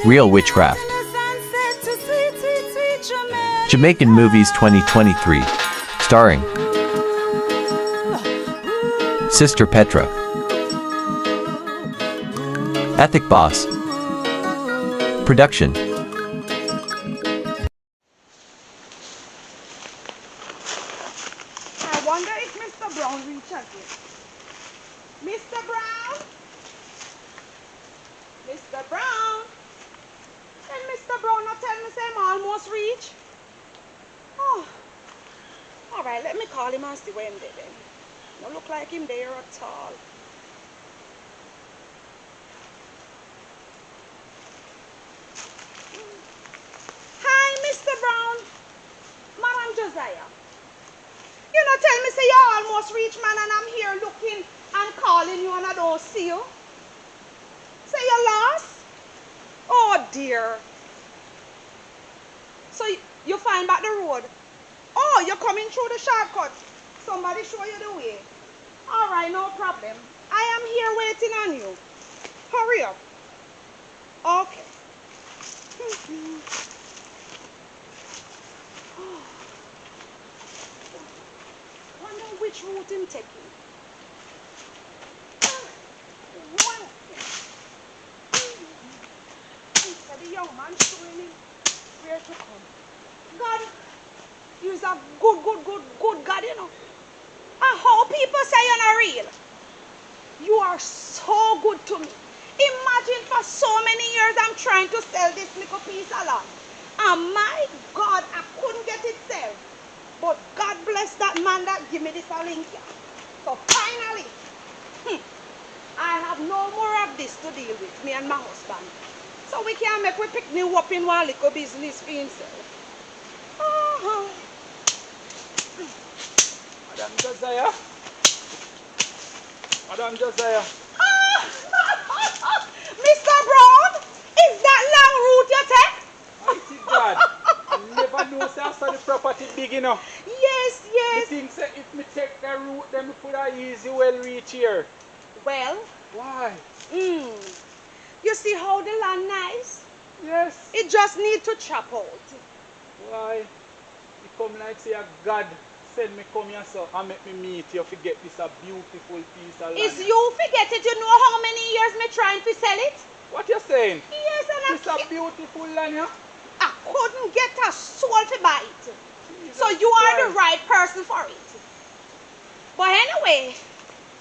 Real Witchcraft. Jamaican Movies 2023. Starring Sister Petra, Ethic Boss. Production. I wonder if Mr. Brown reaches it. Mr. Brown? Mr. Brown? Then Mr. Brown not tell me say I'm almost reach? Oh. Alright, let me call him and see where him there then. Don't look like him there at all. Hi, Mr. Brown. Madam Josiah. You know, tell me say you almost reach, man, and I'm here looking and calling you and I don't see you. Say you lost? Oh dear. So you find back the road? Oh, you're coming through the shortcut. Somebody show you the way. All right, no problem. I am here waiting on you. Hurry up. Okay. Wonder which route I'm taking. The young man showing me where to come. God, you're a good God, you know. And how people say you're not real. You are so good to me. Imagine for so many years I'm trying to sell this little piece of land. And my God, I couldn't get it sold. But God bless that man that give me this link here. So finally, I have no more of this to deal with, me and my husband. So we can make we pick me up in one little business for himself. Madam Josiah. Madam Josiah. Mr. Brown, is that long route you take? Mighty God. I never know say I saw the property big enough. Yes, I yes. think say if me take the route, then me could have easy well reach here. Well, Why? you see how the land nice? Yes. It just need to chop out. Why? You come like say a God send me come here so and make me meet you to get this a beautiful piece of land. Is you forget it? You know how many years me trying to sell it? What you saying? Yes, and This a beautiful land here? I couldn't get a soul to buy it. Jesus So you are Christ. the right person for it. But anyway,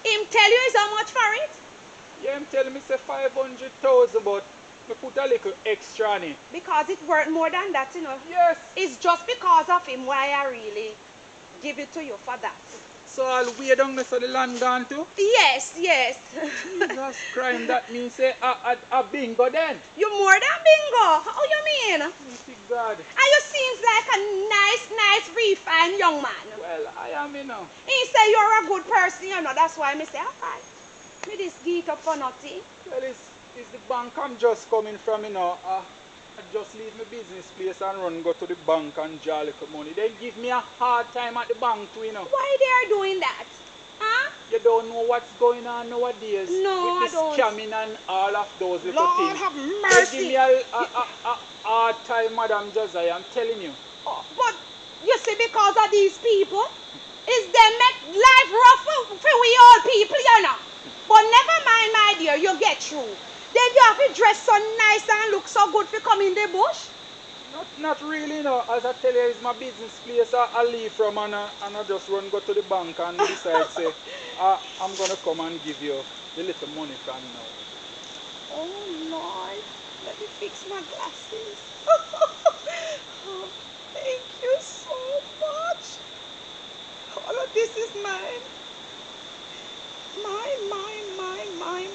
him tell you is how much for it? Yeah, I'm telling me say 500,000, but me put a little extra on it. Because it worth more than that, you know. Yes. It's just because of him why I really give it to you for that. So I'll way down there so the land gone too? Yes, yes. Jesus Christ, that means say a bingo then. You more than bingo. How you mean? Mighty God. And you seems like a nice, refined young man. Well, I am, you know. He say you're a good person, you know. That's why I say, alright. Me this geek up for nothing. Well, it's the bank I'm just coming from, you know. I just leave my business place and run go to the bank and draw a little money. They give me a hard time at the bank too, you know. Why they are doing that? Huh? You don't know what's going on nowadays. No, with I don't. Scamming and all of those little Lord things. have They mercy. give me a hard time, Madam Josiah, I'm telling you. Oh, but you see, because of these people, is they make life rough for we all people, you know. But never mind, my dear, you get through. Then you have to dress so nice and look so good for come in the bush. Not really, you know. As I tell you, it's my business place I leave from and I just run go to the bank and decide, say, I'm going to come and give you the little money from now. Oh, Lord. Let me fix my glasses. Oh, thank you so much. All of this is mine.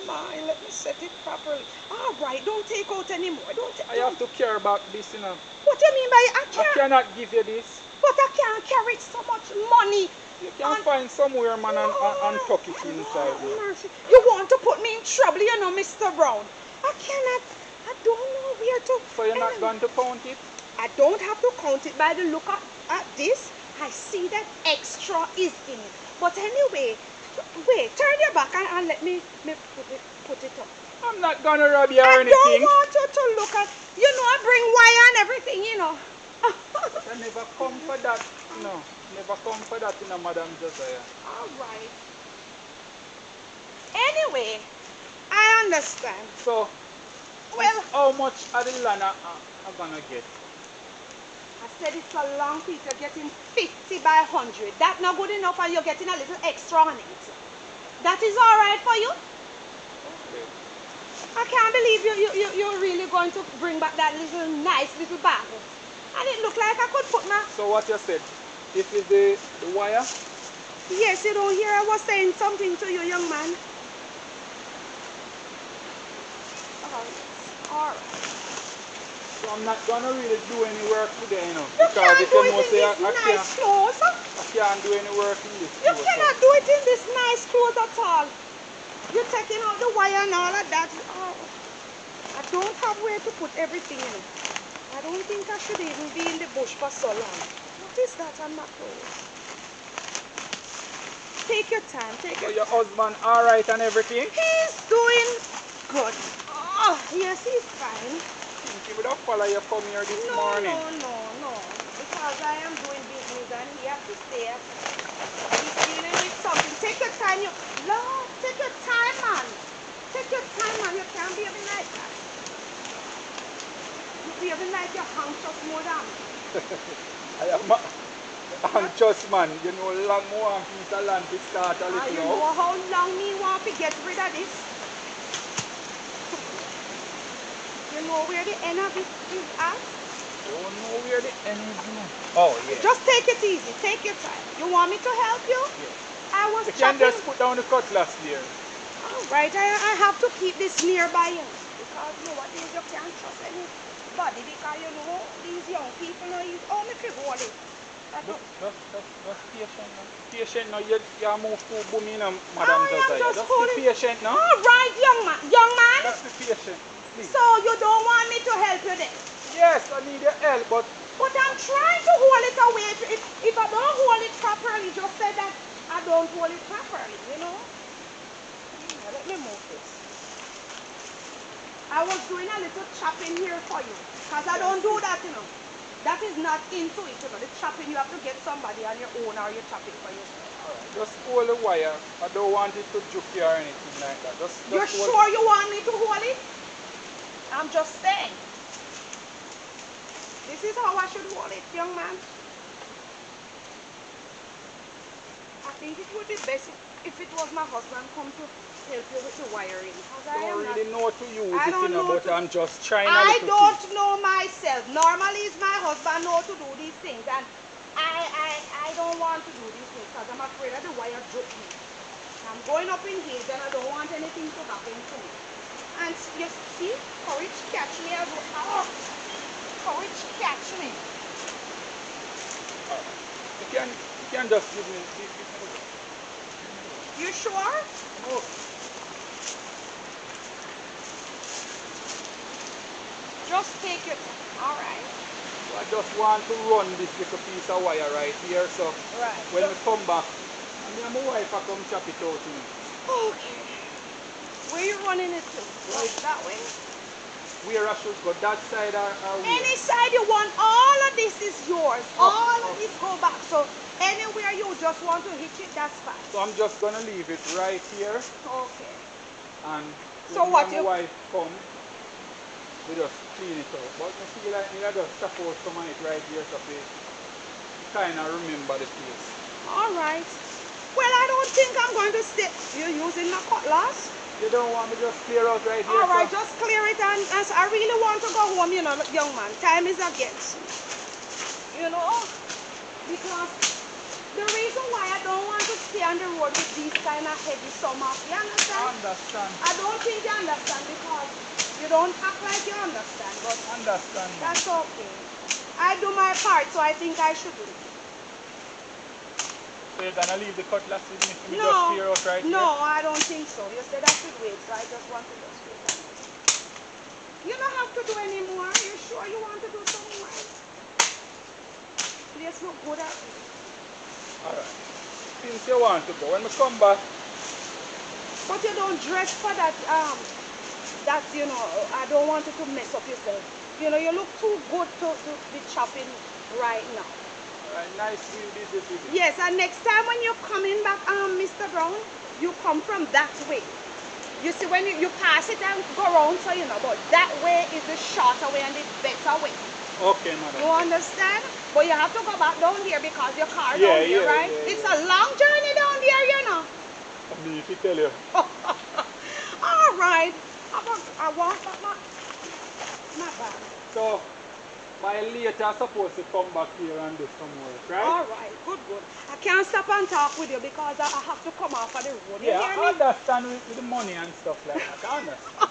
Mine. Let me set it properly. All right, don't take out anymore. I have to care about this, you know. What do you mean by I I can't? cannot give you this. But I can't carry so much money. You can find somewhere, man, and tuck it inside. Oh, mercy. You want to put me in trouble, you know, Mr. Brown. I cannot. I don't know where to. So you're not going to count it? I don't have to count it by the look at this. I see that extra is in it. But anyway, wait, turn your back and let me put it up. I'm not gonna rob you or I don't anything. want you to look at, you know, I bring wire and everything, you know. But I never come for that. No, never come for that in a Madam Josiah. All right. Anyway, I understand. So, Well, how much of the land I'm gonna get? I said it's a long piece. You're getting 50 by 100. That's not good enough, and you're getting a little extra on it. That is all right for you? Okay. I can't believe you're really going to bring back that little nice little bag. And it looked like I could put my... So what you said? This is the wire? Yes, you don't hear I was saying something to you, young man. All right. So I'm not gonna really do any work today, you know. You can't if do you know, it say in this nice clothes. I can't do any work in this You clothes, cannot do it in this nice clothes at all. You're taking out the wire and all of that. Oh, I don't have where to put everything in. I don't think I should even be in the bush for so long. What is that on my clothes? Take your time, take So your your husband alright and everything? He's doing good. Oh, yes, he's fine. He would have followed you come here this morning. No. Because I am doing business and he has to stay at home. He's dealing with something. Take your time, Lord, take your time, man. Take your time, man. You can't be having like that. You be having like your anxious more than me. I am anxious, man. You know, long more and piece of land to start a little You house. know how long me want to get rid of this? You know where the end of it is at? Don't know where the end is now. Oh, yeah. Just take it easy. Take your time. You want me to help you? Yes. I was You can chopping. just put down the cutlass there. All right, I have to keep this nearby you. Because nowadays you can't trust anybody. Because you know, these young people know you. Oh, me feel hold it. Just patient now. Patient now. You move too booming now, Madam I am Josiah. just Just holding. be patient now. All right, young man. Young man. Just be patient. Please. So you don't want me to help you then? Yes, I need your help, but But I'm trying to hold it away. If I don't hold it properly, just say that I don't hold it properly, you know? Let me move this. I was doing a little chopping here for you. Because I don't do that, you know. That is not into it, you know. The chopping, you have to get somebody on your own or you're chopping for yourself. alright, just hold the wire. I don't want it to juke you or anything like that. You're hold sure you want me to hold it? I'm just saying. This is how I should hold it, young man. I think it would be best if it was my husband come to help you with the wiring. I don't really know to use I it, don't you know, know but I'm just trying a I little don't bit. know myself. Normally it's my husband know to do these things, and I don't want to do these things because I'm afraid that the wire dropped me. I'm going up in here and I don't want anything to happen to me. And you see, courage catch me as well. Oh, courage catch me. Alright. You can just give me the You sure? oh. Just take it. All right. So I just want to run this little piece of wire right here, so Right. when we come back, me and my wife will come chop it out. Okay. Where you running it to? Right that way? Where I should go, that side or where? Any side you want, all of this is yours. Oh, All of okay. this go back. So anywhere you just want to hitch it, that's fine. So I'm just gonna leave it right here, Okay. and So when what my wife come, we just clean it out. But I feel like me I just chop out some of it right here so we kind of remember the place. All right. Well, I don't think I'm going to stay. You're using my cutlass? You don't want me just clear out right here? All right, so? just clear it. And I really want to go home, you know, young man. Time is against me. You know? Because the reason why I don't want to stay on the road with these kind of heavy summer, you I understand? understand. I don't think you understand because you don't act like you understand, but Understand. that's okay. I do my part, so I think I should do it. So you're gonna leave the cutlass with me? Can we No, just clear out right here? no, I don't think so. You said I should wait, so I just want to just wait. You don't have to do any more. Are you sure you want to do some more? There's no good at it. Alright. Since you want to go, when we come back, But you don't dress for that That's, I don't want you to mess up yourself. You look too good to be chopping right now. Nice doing business with you. Yes, and next time when you're coming back, Mr. Brown, you come from that way. You see, when you pass it and go around, so but that way is the shorter way and the better way. Okay, madam. You understand? But you have to go back down here because your car Yeah, down here, yeah, right? yeah, It's yeah. a long journey down there, I mean, if you tell you. All right. I want my bag. So, by later, I'm supposed to come back here and do some work, right? All right, good. I can't stop and talk with you because I have to come off of the road. You Yeah, hear I me? understand with the money and stuff like that. I understand.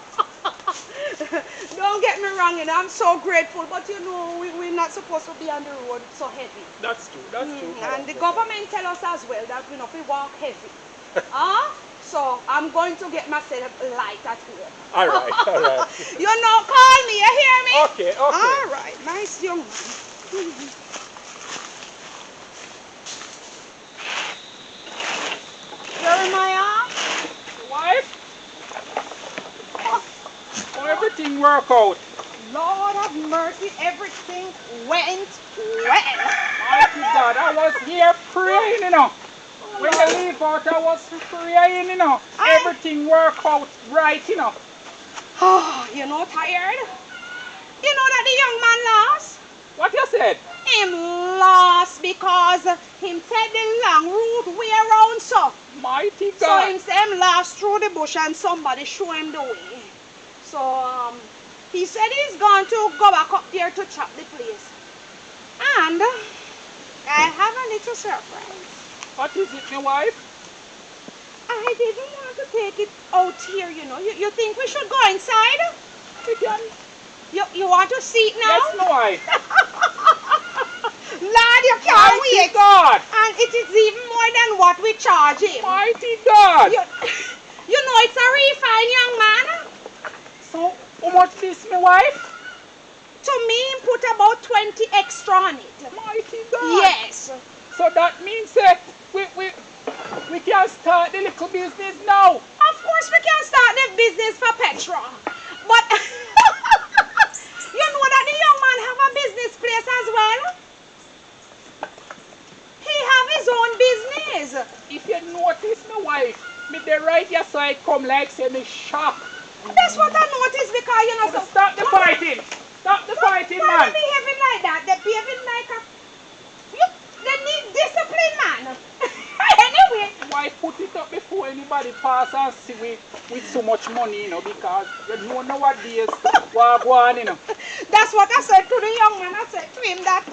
Don't get me wrong, I'm so grateful, but we're not supposed to be on the road so heavy. That's true. That's true. And the government tell us as well that we walk heavy. So I'm going to get myself light at home. All right, all right. Call me, you hear me? Okay. All right, nice young man. Jeremiah? Wife? Oh, everything work out. Lord have mercy, everything went well. Mighty God, I was here praying, When you leave out, I was praying, Everything work out right, Oh, tired? You know that the young man lost? What you said? Him lost because him take the long route way around so. Mighty So God. him say him lost through the bush and somebody show him the way. So he said he's going to go back up there to chop the place. And I have a little surprise. What is it, my wife? I didn't want to take it out here, You think we should go inside? We can. You want to see it now? Yes, my wife. Lord, you can't Mighty wait. God. And it is even more than what we charge him. Mighty God. It's a refine, young man. So, how much this, my wife? To me, put about 20 extra on it. Mighty God. Yes. So that means that we can start the little business now. Of course we can start the business for Petra. But you know that the young man have a business place as well? He have his own business. If you notice, my wife, me the right here so I come like say me shock. That's what I noticed because So stop the fighting. Stop the fighting, man. Why they behaving like that? They behaving like a... They need discipline, man. Anyway. Why put it up before anybody pass and see with so much money, because you know nowadays what go on, That's what I said to the young man. I said to him that,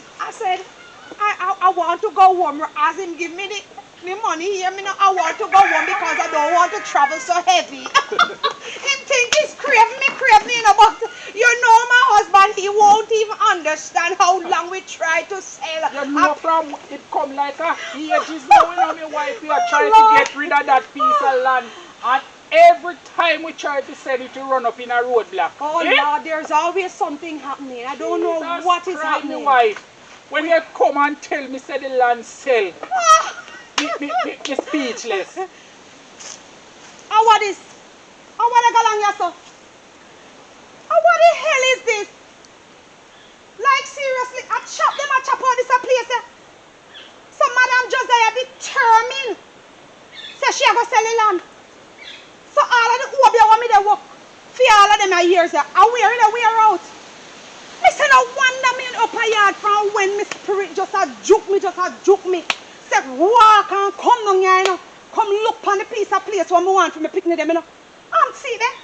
I want to go home as him give me the money here. I want to go home because I don't want to travel so heavy. Him think he's craving me, but my husband, he won't even understand how long we try to sell. From it come like a ages now, my wife, we are trying to get rid of that piece of land. And every time we try to sell it, to run up in a roadblock. Oh, Lord, there's always something happening. I don't know what is happening. My wife, when you come and tell me, say the land sell, me speechless. What is? What I got on your son? What the hell is this? Like seriously, I chop out this place. So Madam Josiah determined. Say she a go sell the land. So all of the OB want me to work for all of them years. I wear in a wear out. I say no wonder me in upper yard from when my spirit just a juke me. Say walk and come down here, Come look on the piece of place what I want for me picnic them, see that?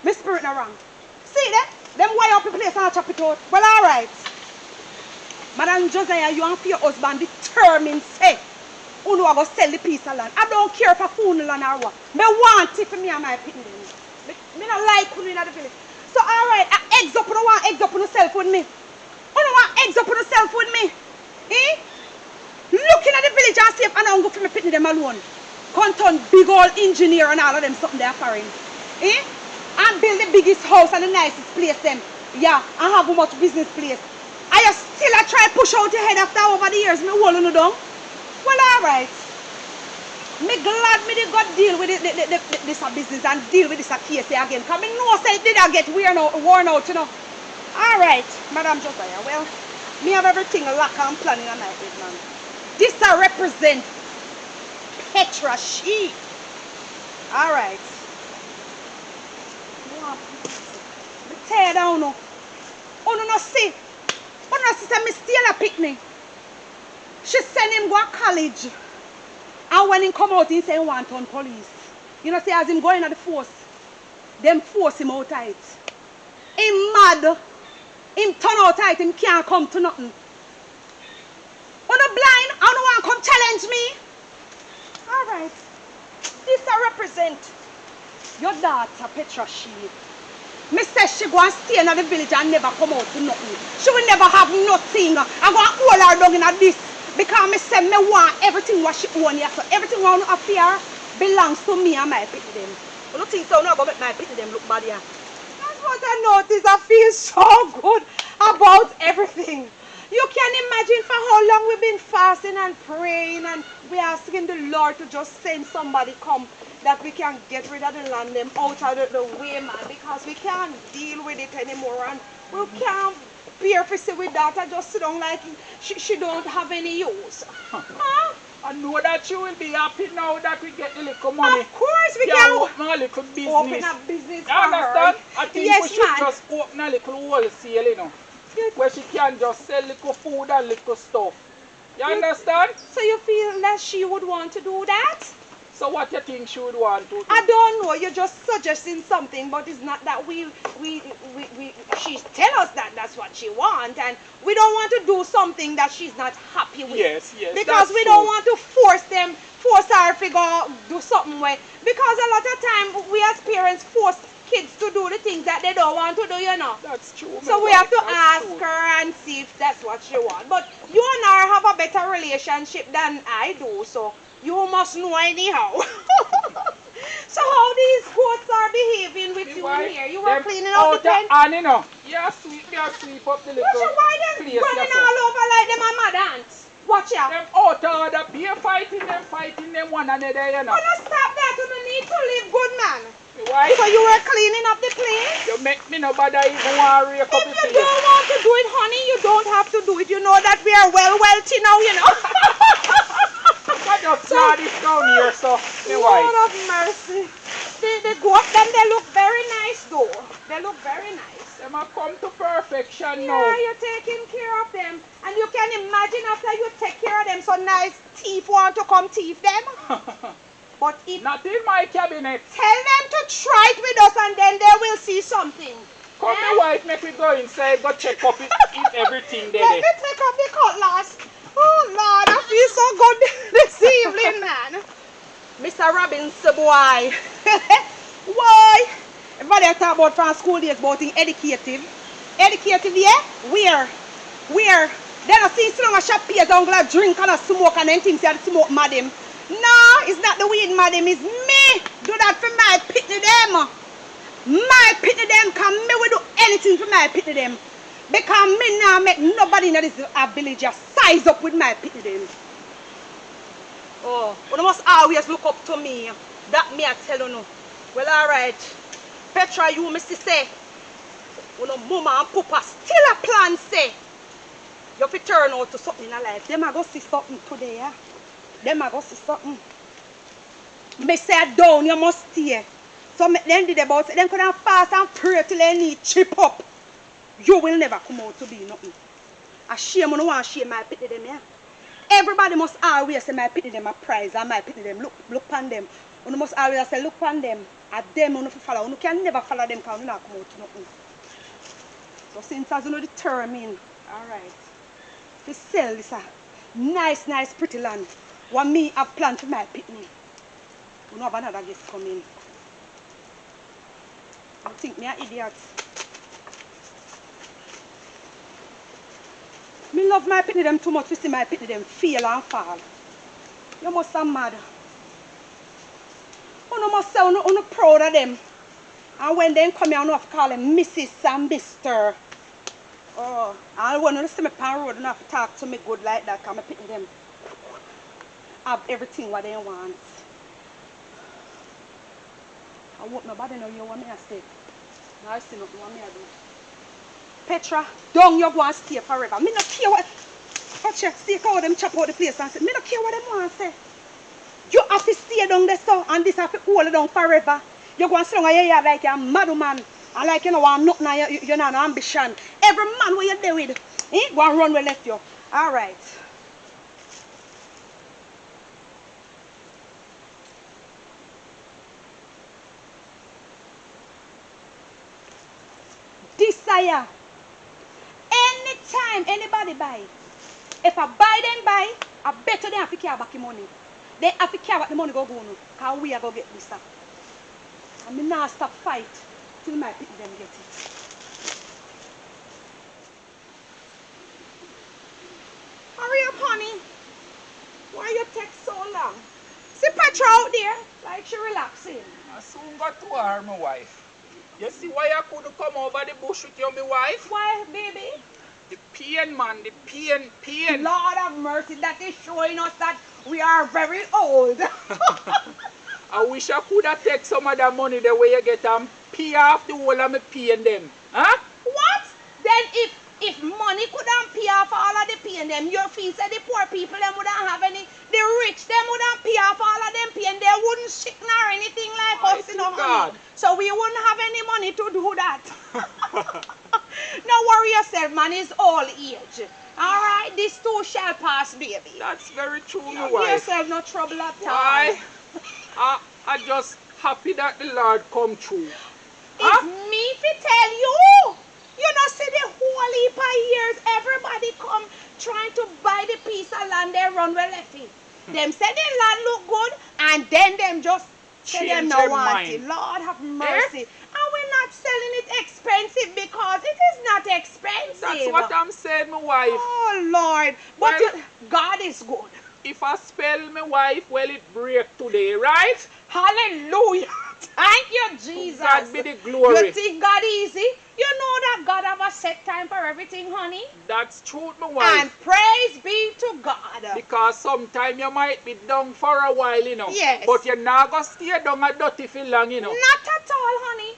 My spirit not wrong. See that? Them wire up the place and I chop it out. Well, all right. Madam Josiah, you and for your husband determined, say, who know I go sell the piece of land. I don't care if I fool land or what. I want it for me and my picnic. I don't like who in the village. So, all right, eggs up, you don't want eggs up on yourself with me. You don't want eggs up on yourself with me. Eh? Looking at the village and see if I don't go for me picnic them alone. Come turn big old engineer and all of them something they're foreign. Eh? And build the biggest house and the nicest place them. Yeah, and have a much business place. I still try push out your head after over the years, me holding you down. Well, all right. Me glad me did go deal with this a business and deal with this a case again. Because me know say it did I get worn out, you know. Alright, Madam Josiah, well, me have everything locked and planning on my head, man. This I represent Petra she. Alright. Me tear down no. Oh no see. Oh no sister me steal a picnic. She send him go to college. And when he come out, he say he want on police. You know, see, as him going at the force, them force him out tight. Him mad. Him turn out tight, him can't come to nothing. On the blind, I don't want to come challenge me. Alright. This I represent your daughter, Petra she. Me say she go and stay in the village and never come out to nothing. She will never have nothing. I go and hold her down in this. Because me say me want everything what she own here. So everything what I fear belongs to me and my pity them. You don't think so? I'm not going to make my pity them look bad here. That's what I notice. I feel so good about everything. You can imagine for how long we've been fasting and praying and we're asking the Lord to just send somebody come that we can get rid of the land them out of the way, man, because we can't deal with it anymore and we can't bear for see with that. I just sit down like she don't have any use. Huh? I know that you will be happy now that we get the little money. Of course we can open a little business. Open a business for you understand? her. I think Yes, we should man. just open a little wholesale, you know, where she can just sell little food and little stuff. You understand? So you feel that she would want to do that? So what you think she would want to do? I don't know. You're just suggesting something, but it's not that she tell us that that's what she wants, and we don't want to do something that she's not happy with. Yes, Because we don't want to force her to go do something with. Because a lot of time we as parents force kids to do the things that they don't want to do, you know. That's true. So we have to ask her and see if that's what she wants. But you and I have a better relationship than I do, so you must know anyhow. So how these goats are behaving with you here? You were cleaning up the tent? And you know, you sweep up the little Why them place running all over like them a mad ants? Watch out. Them out of order, be fighting them one another, you know. Oh, no, stop that. You don't need to live good, man. Why? So you were cleaning up the place? You make me no bother even want to rake up the If you place. don't want to do it, honey, you don't have to do it. You know that we are well wealthy now, you know. I just saw this down here, so me Lord wife. of mercy. The goat, them, they look very nice, though. They look very nice. Them have come to perfection now. Yeah, you're taking care of them. And you can imagine after you take care of them, so nice thief want to come thief them. But it, Not in my cabinet. tell them to try it with us and then they will see something. Come me wife, make me go inside, go check up if everything there. Let me take off the cutlass. Oh Lord, I feel so good this evening, man. Mr. Robinson, boy. Why? Everybody talk about from school days about being educative. Educative, yeah? Where? They don't see so long as shop peers don't go drink and smoke and then things they smoke madam. No, it's not the weed madam, it's me. Do that for my pitney them. My pitney them, cause me will do anything for my pitney them. Because me now make nobody in this village just size up with my pitney them. Oh, you must always look up to me. That me I tell you no. Well, alright. Petra, you must say, you know, mama and papa still a plan say. You have to turn out to something in life. Them are going to see something today, yeah? Them are going to see something. Me say down, you must stay. So make them did about it. Them could have fast and pray till they need chip up. You will never come out to be nothing. A shame, I don't want to shame my pity them, yeah? Everybody must always say my pity them a prize and my pity them. Look upon them. You must always say look upon them. At them you follow. You can never follow them because you not come out to nothing. So since as you know determined, alright, to sell this nice pretty land, what me have planned for my picnic. You know have another guest coming. You think me an idiot? Me love my picnic them too much to see my picnic them fail and fall. You must be mad. You must say you're proud of them. And when they come here, you have to call them Mrs. and Mr. Oh, and when you see me on the road, you have to talk to me good like that because I picnic them have everything what they want. I hope nobody know you want me to stay. Now I see nothing what me to do. Petra, don't you go and stay forever. Me not care what. Watch you, see how them chop out the place and say, me not care what them want to say. You have to stay down there so, and this have to hold it down forever. You go and sit down and you like a mad man. And like you know, want nothing, you know, no ambition. Every man where you there with, go and run where left you. Alright. Desire. Anytime anybody buy, if I buy then buy, I bet you they have to care back the money. They have to care about the money go no. Because we are going to get this stuff. And me now stop fight till my people them get it. Hurry up, honey. Why you take so long? See Petra out there, like she relaxing. I soon got to her, my wife. You see why I couldn't come over the bush with you, my wife? Why, baby? The pain, man, the pain. Lord have mercy, that is showing us that we are very old. I wish I could have taken some of that money the way you get and pay off the whole of me paying them. Huh? What? Then if money couldn't pay off all of the pain them, your fees say the poor people them wouldn't have any, the rich them wouldn't pay off all of them pain, they wouldn't sicken or anything like us, you know, honey. So we wouldn't have any money to do that. No worry yourself, man, it's all age. Alright, this too shall pass, baby. That's very true, my Give wife. yourself no trouble at all. Why? I just happy that the Lord come through. It's me to tell you. You know, see the whole heap of years, everybody come trying to buy the piece of land they run well left it. Them say the land look good, and then them just say them no want it. Lord have mercy. And we're not selling it expensive because it is not expensive. That's what I'm saying, my wife. Oh, Lord. But Well, God is good. If I spell my wife, well, it break today, right? Hallelujah. Thank you, Jesus. To God be the glory. You think God easy? You know that God have a set time for everything, honey. That's true, my wife. And praise be to God. Because sometime you might be down for a while, you know. Yes. But you're not going to stay down a dirty for long, you know. Not at all, honey.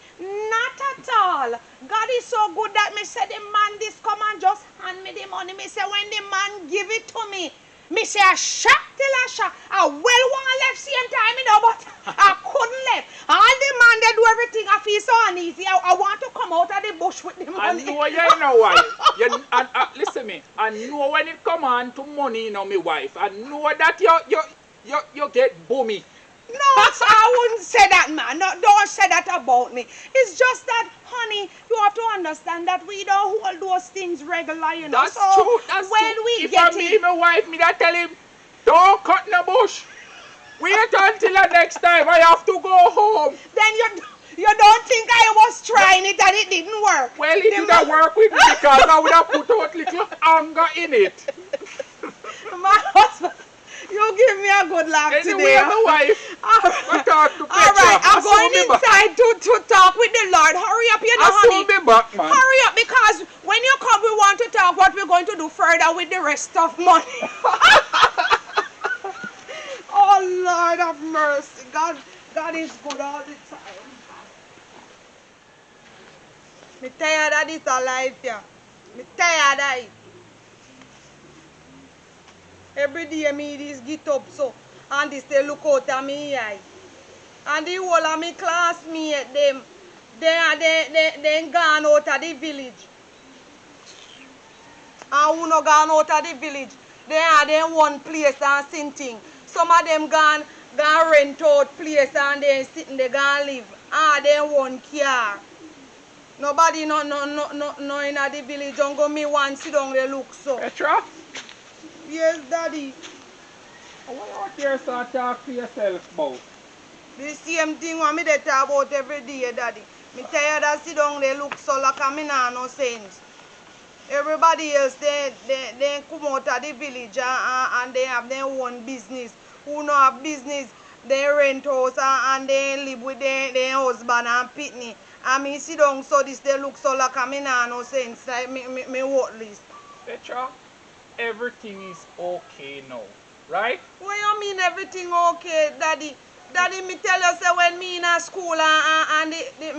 Not at all. God is so good that me say the man this come and just hand me the money. Me say when the man give it to me, me say I shock till I shock. I well want left same time, you know, but I couldn't left. All the man they do everything, I feel so uneasy. I want to come out of the bush with the money. I know you know why. Listen me. I know when it come on to money, you know, my wife. I know that you get boomy. No, I wouldn't say that, man. No, don't say that about me. It's just that, honey, you have to understand that we don't hold those things regular, you know. That's so true. That's when true. we If get I meet my wife, me that tell him, don't cut in the bush. Wait until the next time. I have to go home. Then you don't think I was trying it and it didn't work. Well, it didn't work with me because I would have put out little anger in it. My husband, you give me a good laugh Anyway, today. my wife, I talk to Petra. All right, I'm I going saw me back. inside to talk with the Lord. Hurry up, you know, I saw honey. me back, man. Hurry up, because when you come, we want to talk what we're going to do further with the rest of money. Oh, Lord have mercy. God is good all the time. Me tired of this life, yeah. Me tired of it. Every day me this get up so, and this they look out at me eye. And the whole of me classmates, they gone out of the village. And who no gone out of the village, they are in one place and sitting. Some of them gone rent out place and they sitting, they gone live. And they one car. Nobody no in the village don't go me one sit down they look so. Petra? Yes, Daddy. What you out here start talk to yourself about? The same thing what me they talk about every day, Daddy. Me tired of sit down they look so like me nah no sense. Everybody else they come out of the village and they have their own business. Who no have business, they rent house and they live with their husband and pitney. And me sit down so this they look so like me nah no sense, like me worthless. Petra, everything is okay now, right? What you mean everything okay, Daddy? Daddy, me tell you, say when me in a school and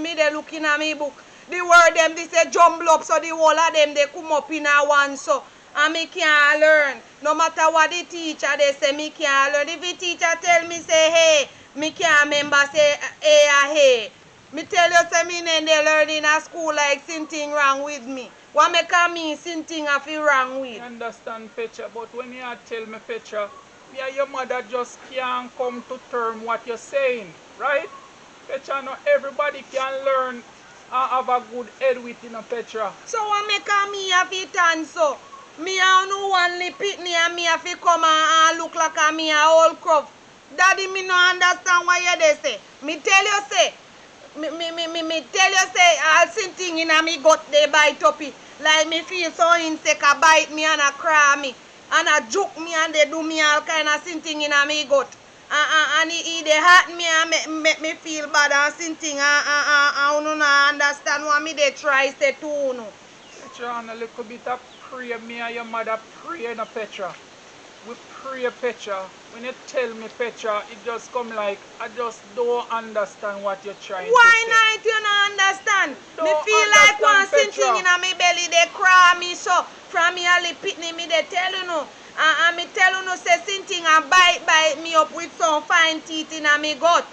me they looking at me book, the word them, they say jumble up, so the whole of them, they come up in a one, so, and me can't learn. No matter what the teacher, they say me can't learn. If the teacher tell me, say, hey, me can't remember, say, hey, hey. Me tell you, say, me then they learn in a school like something wrong with me. What make a me something I feel wrong with? I understand, Petra, but when you tell me, Petra, me and your mother just can't come to term what you're saying, right? Petra, not everybody can learn and have a good head with, you know, Petra. So what make a me have it and so? Me and no one lip it me and me have to come and look like a me a old crop. Daddy, me no understand what you they say. Me tell you say, me tell you say, all something in a me gut they bite up it. Like me feel so insect a bite me and a cry me. And a joke me and they do me all kind of something in a me gut. And they hurt me and make me feel bad and something. I don't understand what me they try say to you. Petra, and a little bit of prayer, me and your mother pray, no, Petra. We pray, Petra. When you tell me, Petra, it just come like, I just don't understand what you're trying to say. Why not you don't understand? Me feel like one something in my belly, they cry me so. From me a lip pitney, me they tell you no. And me tell you no say something and bite me up with some fine teeth in my gut.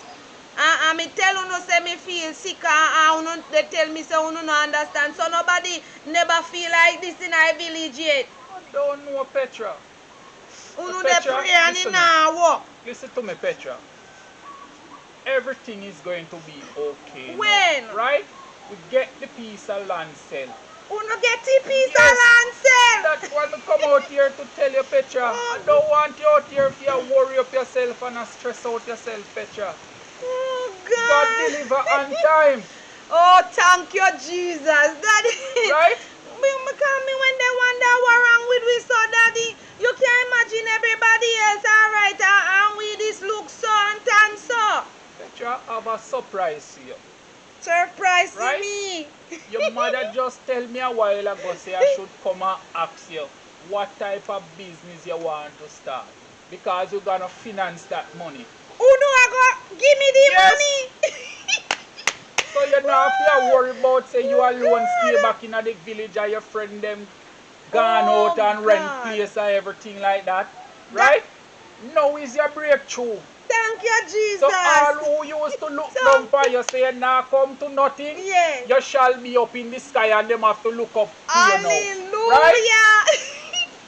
And me tell you no say me feel sick and they tell me say you no understand. So nobody never feel like this in our village yet. I don't know, Petra. You they pray and it now work. Listen to me, Petra. Everything is going to be okay. When? Now, right? We get the piece of land sale. You get the piece of land sale. That's why I come out here to tell you, Petra. I don't want you out here if you worry up yourself and stress out yourself, Petra. Oh, God God. deliver on time. Oh, thank you, Jesus. Daddy. Right? Because me when they wonder what wrong with we, so Daddy, you can't imagine everybody else alright and we this look so and tan so. Petra, I have a surprise to you. Surprise Right? me. Your mother just tell me a while ago say I should come and ask you what type of business you want to start. Because you're going to finance that money. Who know I go give me the Yes. money? So you don't have to worry about say you alone stay back in the village and your friend them gone Oh, out and rent God. place and everything like that. Right? Now is your breakthrough. Thank you, Jesus. So all who used to look So- down for you say now come to nothing, Yeah. you shall be up in the sky and them have to look up to you now. Hallelujah. Right?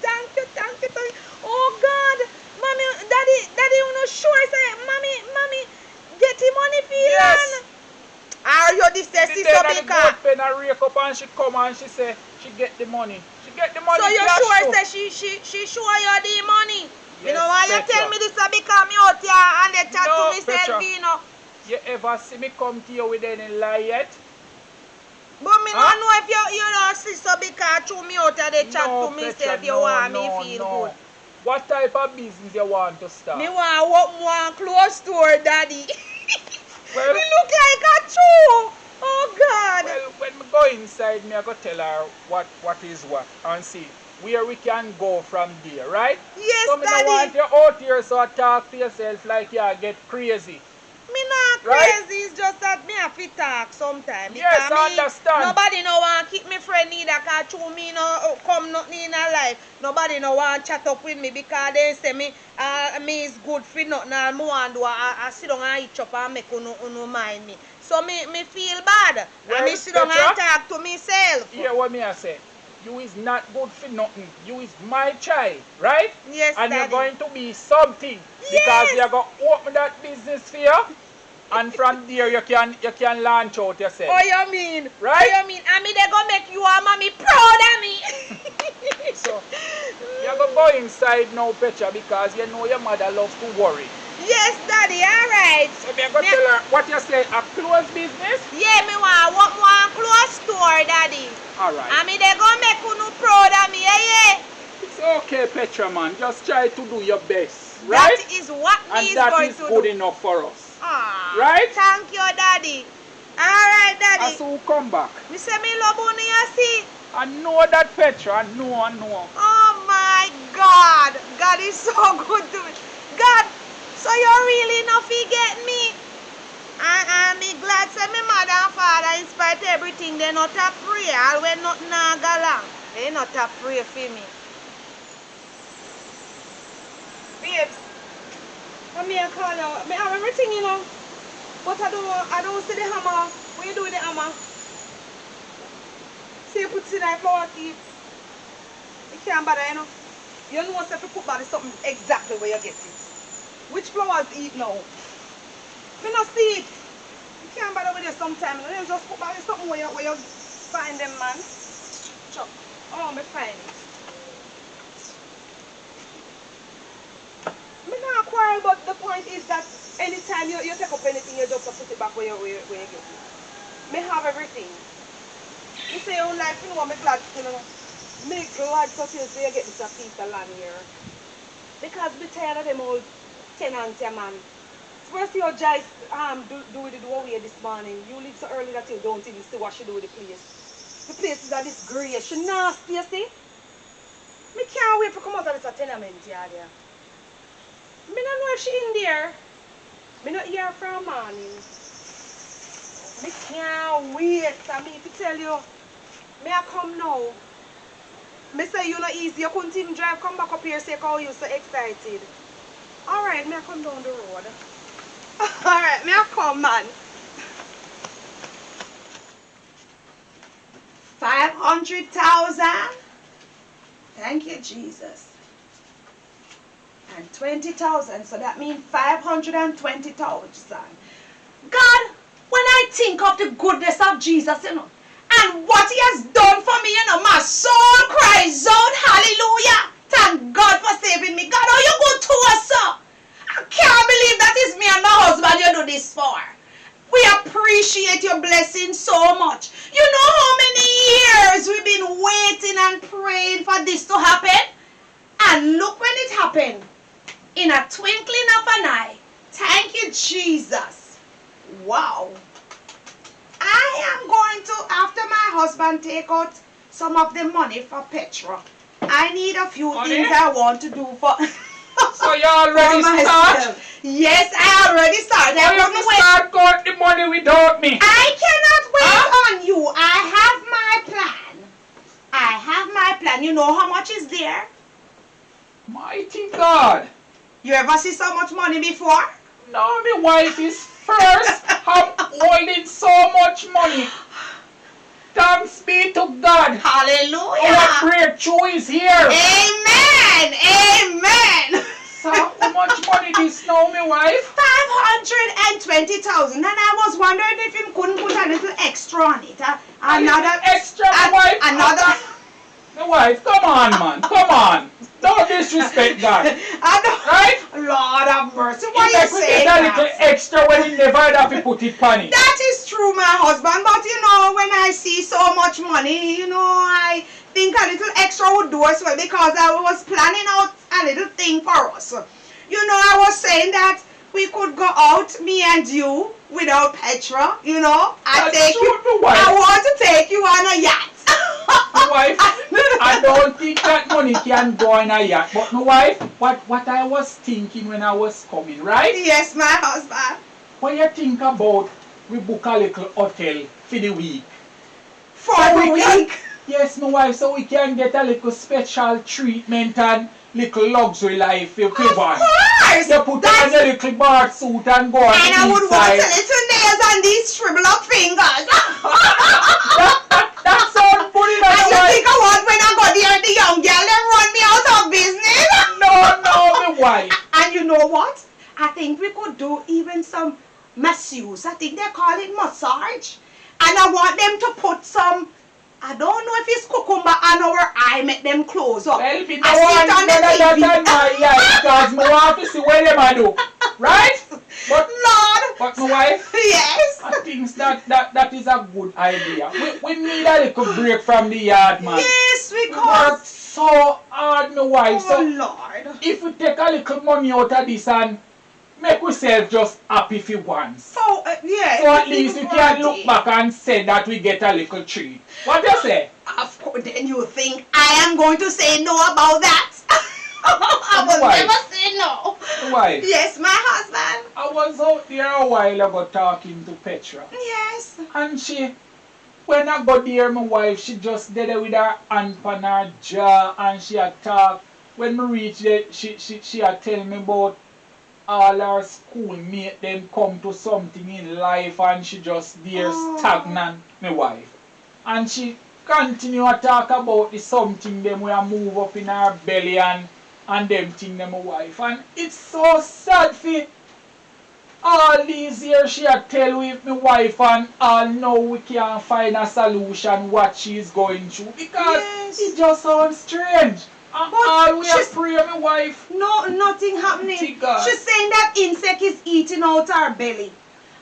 Thank you, thank you, thank you. Oh God. Mommy, daddy, you know sure say, mommy, get the money for you. Yes. Are you this The sister day that the Bika? goat pen and rake up and she come and she say she get the money. She get the money. So you cash sure too. say she sure you the money? You Yes, know why you Petra. tell me this because me out here and they chat No, to myself, Petra. you know. You ever see me come to you with any lie yet? But me Huh? don't know if you don't see so because through me out here they chat No, to myself, Petra, you no, want no, me feel no. good. What type of business you want to start? Me want what more close store, daddy. Well- me look like a true. Oh God. Well, when we go inside, me I go tell her what is what and see where we can go from there, right? Yes, so me daddy. don't want you out here so talk to yourself like you get crazy. Me not Right? crazy, it's just that me have to talk sometimes. Yes, I understand. Nobody no want keep me friend neither cause through me no come nothing in a life. Nobody no want chat up with me because they say me is good for nothing and me want do I sit down and eat up and make uno mind me. So me feel bad. Well, and me sit down Petra, and talk to myself. Hear what me I say. You is not good for nothing. You is my child, right? Yes, and daddy. you're going to be something. Because Yes. you're going to open that business for you. And from there you can launch out yourself. Oh, you mean? Right? Oh, you mean? I mean, they gonna make you and mommy proud of me. So you're going to go inside now, Petra, because you know your mother loves to worry. Yes, daddy, alright. So me going to tell her what you say, a closed business? Yeah, me want one close store, daddy. Alright. I mean, they gonna make you proud of me, yeah. It's okay, Petra, man. Just try to do your best. Right? That is what me and is that going is to good do. enough for us. Ah, Right? Thank you, daddy. Alright, daddy. And so we come back. Me say me love you, you see. I know that, Petra. I know. Oh my God. God is so good to me. God, So you really not forget me. And me glad say my mother and father in spite of everything they not a pray. All when nothing a go along. They not a pray for me. Babes, I may call you. I have everything, you know. But I don't see the hammer. What you do with the hammer? See you put it in that flower thief. You can't bother, you know. You know if you put body something exactly where you get it. Which flowers eat now? Me not see it. You can't bother with it sometime. You just put body something where you find them, man. Chuck. Oh, me find it. Me not quarrel, but the point is that anytime you take up anything, you just put it back where you get it. Me have everything. You say your own life, you know, me glad, you know. Me glad to see you get this a piece of land here. Because me tired of them old tenants, man. First your Jais do with the doorway this morning. You leave so early that you don't even see what she do with the place. The place is a disgrace. She nasty, you see? Me can't wait to come out of this tenement yard there. Me don't know if she in there. Me not here from morning. Me can't wait for me to tell you. Me I come now. Me say you not easy. You couldn't even drive. Come back up here say how you so excited. Alright, me I come down the road. Alright, me I come, man. 500,000. Thank you, Jesus. And 20,000, so that means 520,000. God, when I think of the goodness of Jesus, you know, and what he has done for me, you know, my soul cries out, hallelujah. Thank God for saving me. God, are you good to us, sir? I can't believe that is me and my husband you do this for. We appreciate your blessing so much. You know how many years we've been waiting and praying for this to happen? And look when it happened. In a twinkling of an eye. Thank you, Jesus. Wow. I am going to, after my husband take out some of the money for Petra, I need a few things I want to do for So you already start? Yes, I already started. Why you start got the money without me? I cannot wait on you. I have my plan. I have my plan. You know how much is there? Mighty God. You ever see so much money before? No, my wife is first. I'm holding so much money. Thanks be to God. Hallelujah. Our breakthrough is here. Amen. Amen. So how much money this now, my wife? 520,000. And I was wondering if you couldn't put a little extra on it. Another extra, my wife. Another. My wife, come on, man. Come on. Don't disrespect God. Right? Lord have mercy. Why you say that? A little extra when you never have to put it on it. That is true, my husband. But you know, when I see so much money, you know, I think a little extra would do as well because I was planning out a little thing for us. You know, I was saying that we could go out, me and you, without Petra. You know, I want to take you on a yacht. My wife, I don't think that money can go in a yacht. But my wife, what I was thinking when I was coming, right? Yes, my husband. When you think about we book a little hotel for the week. For the week? Yes, my wife, so we can get a little special treatment and little luxury life if you want. Of course! You put on a little bar suit and go on and I would want a little nails and these shrivel up fingers. That sounds good enough. And you think I want when I go there, the young girl, them run me out of business? No, my wife. And you know what? I think we could do even some masseuse. I think they call it massage. And I want them to put some, I don't know if it's cucumber on our eye, make them close up. Well, if you don't want that on my eye, because I want to see what them do. Right? But, Lord. But my wife, yes. I think that is a good idea. We need a little break from the yard, man. Yes, we because work so hard, my wife. Oh, so Lord. If we take a little money out of this and make ourselves just happy for once. So, yeah. So at least we can look back and say that we get a little treat. What do you say? Of course, then you think I am going to say no about that? I will never say know. Why? Yes, my husband. I was out there a while ago talking to Petra. Yes. And when I got there, my wife, she just did it with her hand on her jaw and she had talk. When me reach there, she had tell me about all her schoolmates, them come to something in life and she just there stagnant, my wife. And she continue to talk about the something them will move up in her belly and them thing them my wife. And it's so sad for all these years she had tell with my wife and all now we can't find a solution what she's going through because it just sounds strange. And all we have pray my wife. No, nothing happening. She's saying that insect is eating out her belly.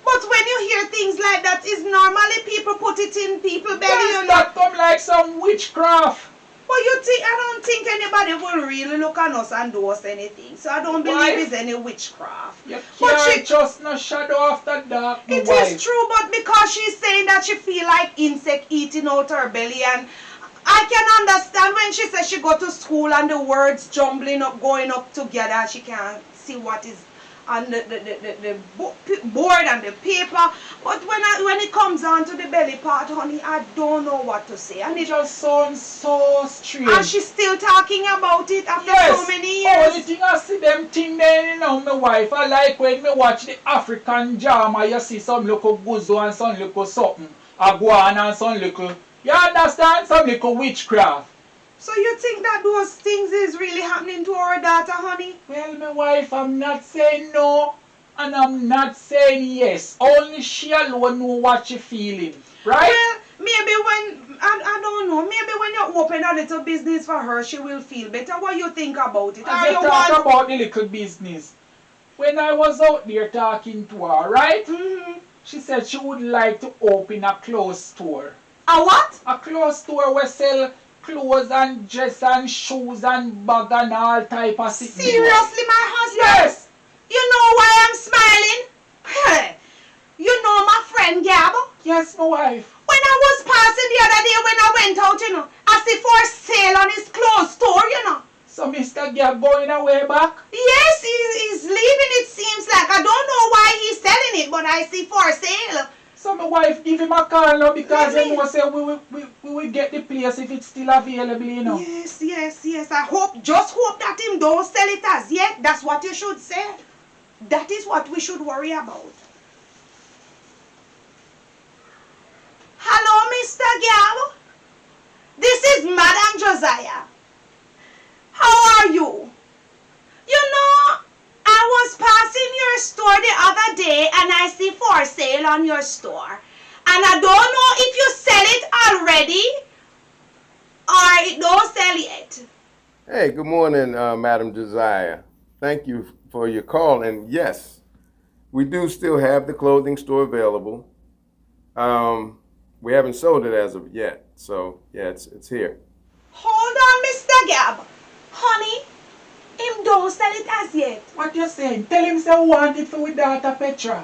But when you hear things like that, is normally people put it in people's belly. Yes, that come like some witchcraft. But I don't think anybody will really look at us and do us anything. So I don't believe it's any witchcraft. You can't just no shadow after dark. It is true, but because she's saying that she feel like insect eating out her belly, and I can understand when she says she go to school and the words jumbling up, going up together, she can't see what is on the board and the paper. But when it comes on to the belly part, honey, I don't know what to say. And it just sounds so strange. And she's still talking about it after so many years. Only thing I see them thing there, you know, my wife. I like when me watch the African drama, you see some little guzo and some little something, iguana and some little, you understand, some little witchcraft. So you think that those things is really happening to our daughter, honey? Well, my wife, I'm not saying no, and I'm not saying yes. Only she alone know what she feeling, right? Well, maybe when, I don't know, maybe when you open a little business for her, she will feel better. What you think about it? As you talk about the little business, when I was out there talking to her, right? She said she would like to open a clothes store. A what? A clothes store where sell clothes and dress and shoes and bag and all type of things. Seriously, my husband? Yes. You know why I'm smiling? Hey, you know my friend Gab? Yes, my wife. When I was passing the other day when I went out, you know, I see for sale on his clothes store, you know. So Mr. Gab going away back? Yes, he's leaving, it seems like. I don't know why he's selling it, but I see for sale. So my wife give him a call now because he know say we will get the place if it's still available, you know. Yes, yes, yes. I just hope that him don't sell it as yet. That's what you should say. That is what we should worry about. Hello, Mr. Gab. This is Madam Josiah. How are you? You know, I was passing your store the other day and I see for sale on your store. And I don't know if you sell it already or it don't sell yet. Hey, good morning, Madam Josiah. Thank you for your call. And yes, we do still have the clothing store available. We haven't sold it as of yet. So, yeah, it's here. Hold on, Mr. Gab. Honey, him don't sell it as yet. What you saying? Tell him say want it for with daughter Petra.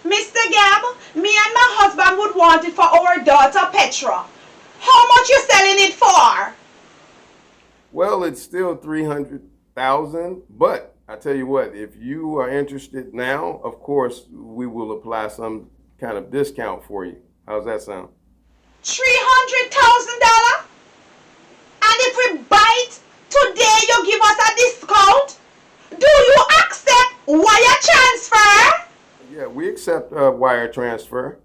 Mr. Gab, me and my husband would want it for our daughter Petra. How much you selling it for? Well, it's still $300,000, but I tell you what, if you are interested now, of course, we will apply some kind of discount for you. How's that sound? $300,000? And if we buy it today, you give us a discount? Do you accept wire transfer? Yeah, we accept wire transfer.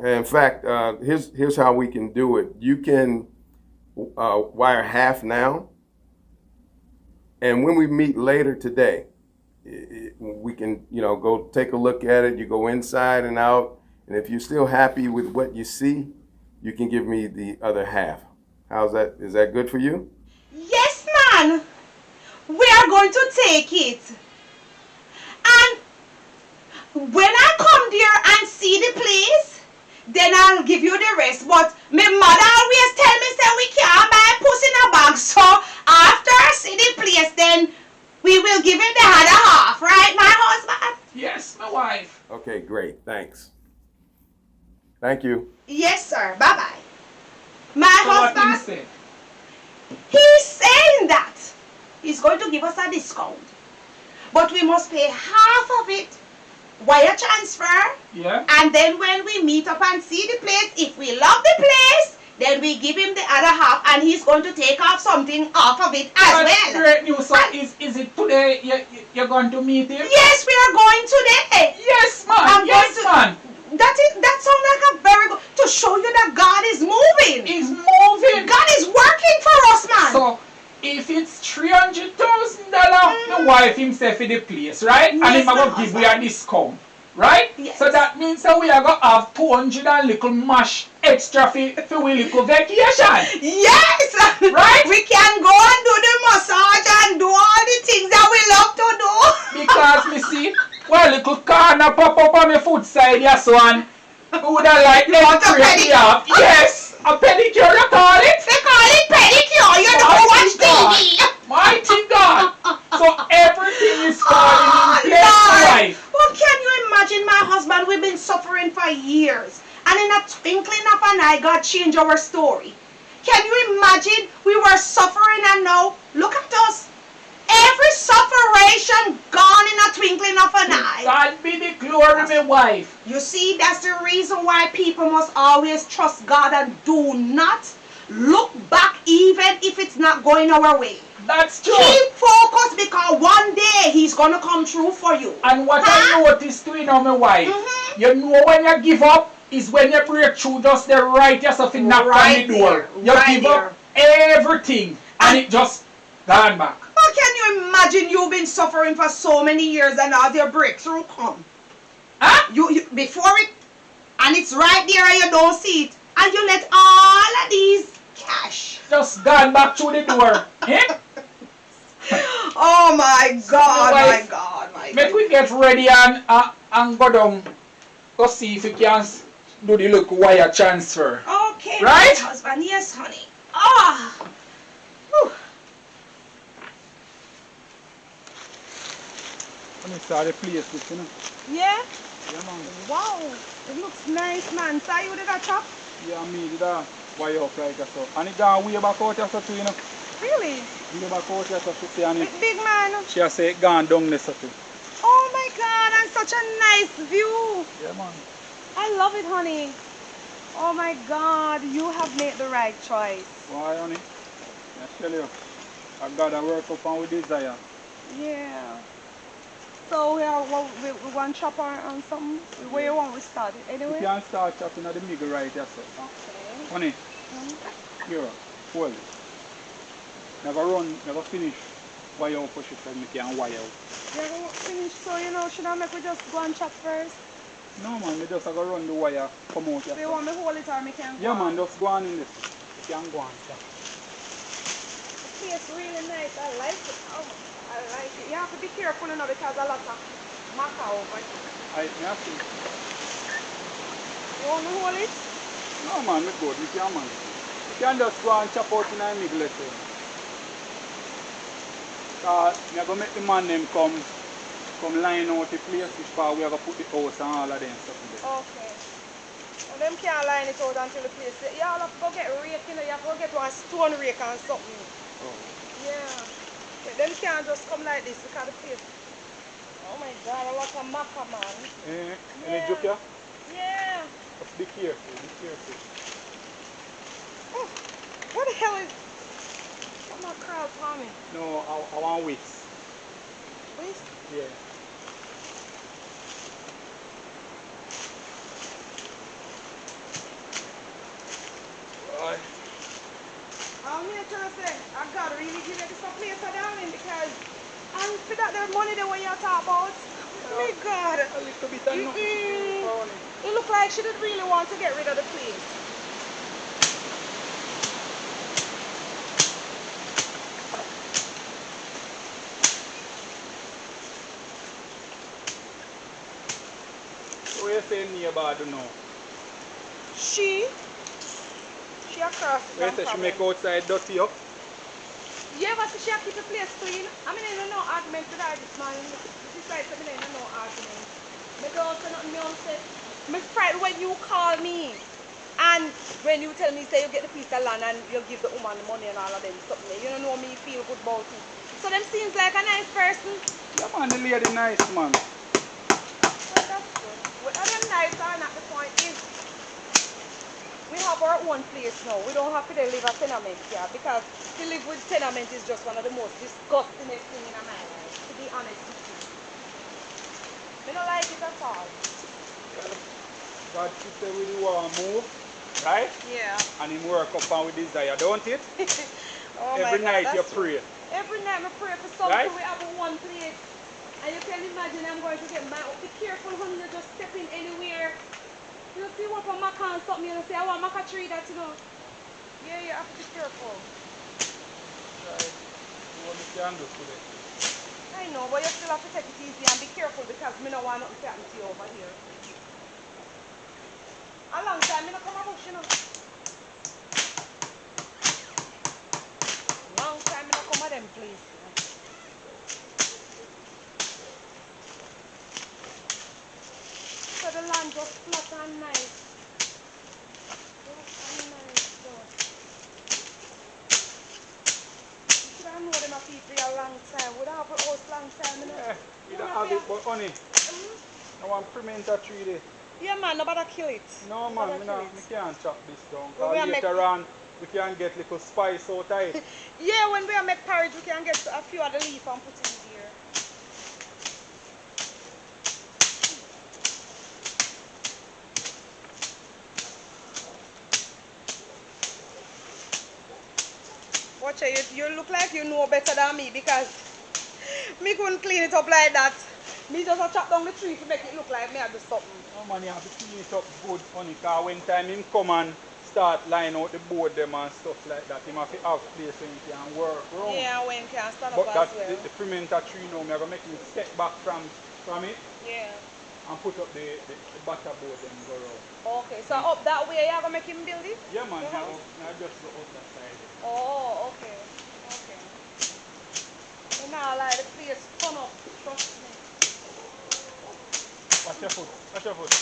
In fact, here's how we can do it. You can wire half now, and when we meet later today, we can, go take a look at it. You go inside and out, and if you're still happy with what you see, you can give me the other half. How's that? Is that good for you? Yes, man. We are going to take it. And when I come there and see the place, then I'll give you the rest. But my mother always tell me, say we can't buy puss in a bag. So after I see the place, then we will give him the other half. Right, my husband? Yes, my wife. Okay, great. Thanks. Thank you. Yes, sir. Bye-bye. My husband, What he said? he's saying that he's going to give us a discount. but we must pay half of it wire transfer. Yeah. And then when we meet up and see the place, if we love the place, then we give him the other half, and he's going to take off something off of it as That's well. great news. So is it today you're going to meet him? Yes, we are going today. Yes, man. I'm Yes, going to- man. That sounds like a very good, to show you that God is moving. He's moving. God is working for us, man. So if it's $300,000, the wife himself in the place, right? Yes, and him my going to give we a husband. discount, right? Yes. So that means that we are going to have 200 and little mash extra for we little vacation. Yes, Right? We can go and do the massage and do all the things that we love to do. Because me see, well, little corner pop up on my foot side, yes, one. We would have liked You want a to break me pedicure? up. Yes, a pedicure, you call it? They call it pedicure. You don't watch TV. Mighty God. So everything is falling in place, Lord. wife. Well, can you imagine my husband? We've been suffering for years. And in a twinkling of an eye, God changed our story. Can you imagine? We were suffering and now, look at us. Every sufferation gone in a twinkling of an eye. God be the glory, my wife. You see, that's the reason why people must always trust God and do not look back even if it's not going our way. That's true. Keep focused because one day He's going to come through for you. And what Huh? I noticed too, my wife, Mhm. you know when you give up is when you break through just the right yourself in knock Right on the door. there, You right give there. up everything and it just gone back. How can you imagine you've been suffering for so many years and now their breakthrough come? Huh? You before it, and it's right there and you don't see it, and you let all of these cash. Just gone back through the door. Eh? Oh my God, my wife, God, my Make God. we get ready and go down to see if we can do the look wire transfer. Okay, Right? my husband. Yes, honey. Ah. Whew. Let me start the place with you know. Yeah. Yeah, man. Wow. It looks nice, man. So you did a chop? Yeah, me did a wire up like that. So. And it gone way back out there so too, you know. Really? Way back out there so she say and it. Big man. She a say it gone down there so too. Oh my God, and such a nice view. Yeah, man. I love it, honey. Oh my God, you have made the right choice. Why, honey? I tell you, I gotta work up on with desire. Yeah. So we want to chop on something? Where you want we start it? You Anyway? can start chopping at the middle right there, so. Okay. Honey, here, hold it. Never finish wire out push it so you can wire out. You haven't finished, so you know, should I make we just go and chop first? No man, me just go run the wire, come out So here. you want me hold it or me can go Yeah on? man, just go on in this. You can go on. Yeah. It's really nice. I like it. Oh, I like it. You have to be careful, you know, because a lot of maca over it. I see. You want me hold it? No man, me good, me can man. You can just go and chop out in the middle let's say. Me go make the man them come line out the place which part we have to put the house and all of them stuff in there. Okay. Well, them can't line it out until the place. You have to go get rake, you know, you have to go get one stone rake and something. Oh. Yeah. But them can't just come like this because the place. Oh my God, a lot of maca, man. Any Yeah. joke here? Yeah. Just be careful, be careful. Oh, what the hell is. What my crowd for me? No, I want whisk. Please? Yeah. Right. I'm here to say, I gotta really give you some place for darling because and for that the money the way you talk about. Oh my God. A little bit of nothing. It looked like she didn't really want to get rid of the place. So you say neighbor, I don't know. She across You say she make outside dirty up? yeah, but she keep the place clean. I mean, I no argument with her this morning. She said to me, no argument. I don't say nothing, I say, I'm frightened when you call me. And when you tell me, say you get the piece of land and you give the woman the money and all of them something, you don't know me feel good about it. So them seems like a nice person. Yeah, man, the lady nice, man. Well, that's good. Whether them nice or not, the point is, we have our own place now. We don't have to live a tenement here because to live with tenement is just one of the most disgusting things in my life, to be honest with you. I don't like it at all. God say we do want to move, right? Yeah. And him work up and we desire, don't it? Oh Every my God, night you that's pray. Every night I pray for something. Right? We have one place. And you can imagine I'm going to get mad. Be careful, honey. You just step in anywhere. You see what on my can something. You say, I want maca tree that, you know. Yeah, you have to be careful. Right. What you can do today? I know, but you still have to take it easy and be careful because me don't want nothing to happen to you over here. A long time, me not come a bush, you know. Long time, me not come a them place. So the land just flat and nice. Flat and nice, so. You should have known them a people a long time. We don't have a house long time, you know. Yeah, you don't have it, but honey, I want pimento tree there. Yeah, man, nobody kill it. No, man, me can't chop this down. Well, Because later on, we can get little spice out of it. Yeah, when we make porridge, we can get a few of the leaf and put it in here. Watch it, you look like you know better than me because me couldn't clean it up like that. Me just chop down the tree to make it look like me I do something. No, man, you have to clean it up good, honey, because when time him come and start line out the board them and stuff like that, him have to have place where he can work around. Yeah, when can stand But up that, as well. the pimento tree now, I'm going to make him step back from it Yeah. and put up the butter board and go around. Okay, so up that way you are going to make him build it? Yeah, man, The house? now just go up that side. Oh, okay. Okay. And now like the place fun up, trust me. Watch your foot, watch your foot.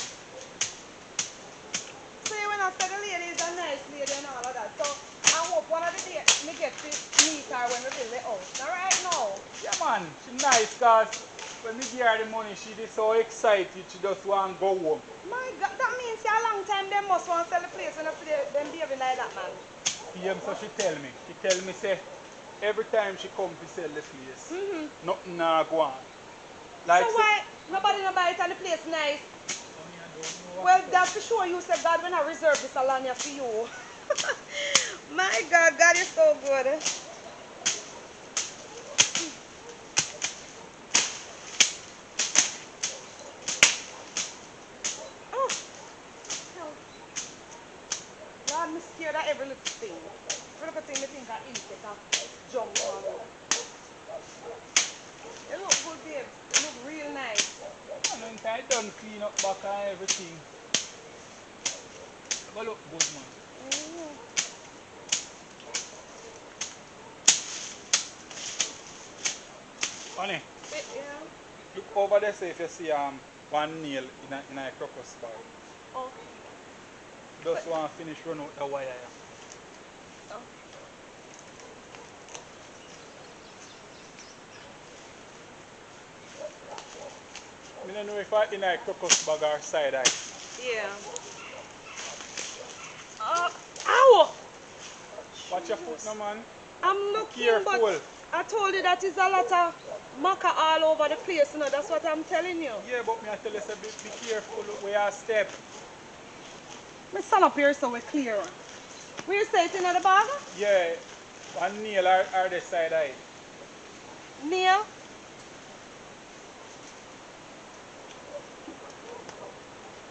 See, when I said the lady is a nice lady and all of that, so I hope one of the days me get to meet her when we build the house. Not right now. Yeah, man, she nice because when we give her the money, she is so excited, she just want to go home. My God, that means a long time they must want to sell the place when I see them behaving like that, man. Yeah, so she tell me, say, every time she come to sell the place, nothing go on. Like, So why nobody no buy it and the place nice? honey, I don't know. Well, that's for sure you said God when I reserve this land here for you. My God, God is so good. Oh, hell. Lord, I'm scared of every little thing. Every little thing I think I insect and jump on it. It look good, babe. It look real nice. And when I done clean up back and everything, it go look good, man. Honey, Yeah. look over there, say if you see one nail in a crocus bar. Oh. Just want to finish run out the wire. Oh. I don't know if I in a crocus bag or side eye. Yeah. Ow! Watch your foot now, man. I'm looking, Careful. but I told you that is a lot of maca all over the place, you know. That's what I'm telling you. Yeah, but me I tell you, say, be careful where you step. Me stand up here so we're clear. Where you say it in the bag? Yeah, one nail or the side eye. Neil?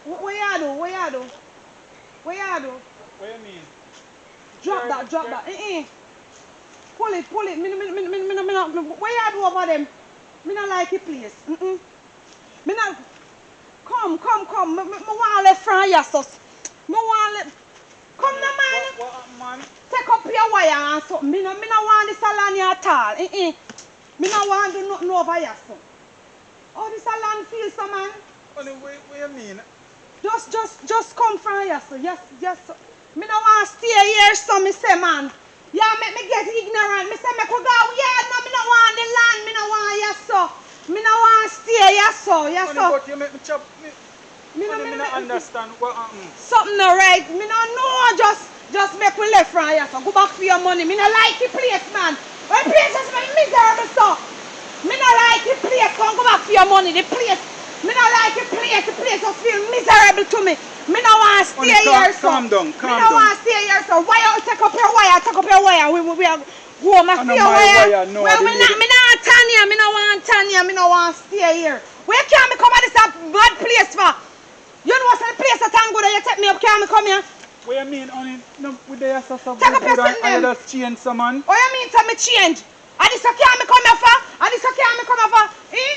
What you do? What you do? What you do? What you mean? Drop that, drop that. Pull it, pull it. What you do over them? Me not like it, please. Me not. Come. Me want left from here, sus. Me want left. Come now, man. What happened, man? Take up your wire and something. Me no want this land here at all. Me no want to do nothing over here, so. Oh, this a land field, so, man. Honey, what you mean? Just come from here, so. Yes, so. Me no want to stay here, so, me say, man. Yeah, make me get ignorant. Me say, me could go, yeah, no, me no want the land. Me no want here, so. Me yes, so. But you make me chop. Me I understand what happened. Something not right. Me no know. Just make me left from here. So go back for your money. Me no like the place, man. My place is miserable, so. Me no like the place. Come go back for your money. The place. Me no like the place. The place just feel miserable to me. Me no want to stay here, so. Calm down. Me no want to stay here, so. Why you take up your wire? Take up your wire. We are go my I know stay my wire. wire, no, Well, I me didn't not Tanya. Me no want Tanya. Me no want to stay here. Where can me come at this bad place for? You know what's the place that I'm good and you take me up, can me come here? What you mean, honey? No, with the ass of Take up your and name. you just change some man? What you mean tell me change? And this can me come here for? And this can me come here for? Eh?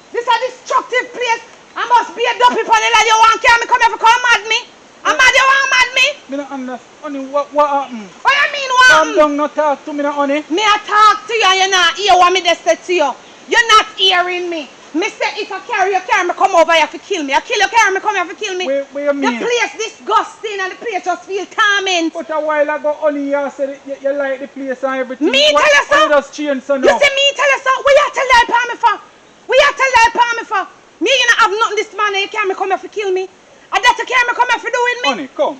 This a destructive place. I must be a dopey for the lad you want can me come here for come mad me? I'm mad you want mad me? Me not understand. Honey, what happened? What you mean what Calm happened? down, not talk to me, no, honey. Me a talk to you and you not hear what me just said to you. You're not hearing me. Me say if I carry your car, me come over here to kill me. I kill your car, me come here to kill me. What you mean? The place disgusting and the place just feel torment. But a while ago, honey, you said you like the place and everything. Me tell you so? Why you just change so You now? see me tell you so? What you tell lie upon me for? What you tell lie upon me for? Me you not have nothing this man and you can't me come here to kill me. And that you can't me come here for doing me. Honey, come.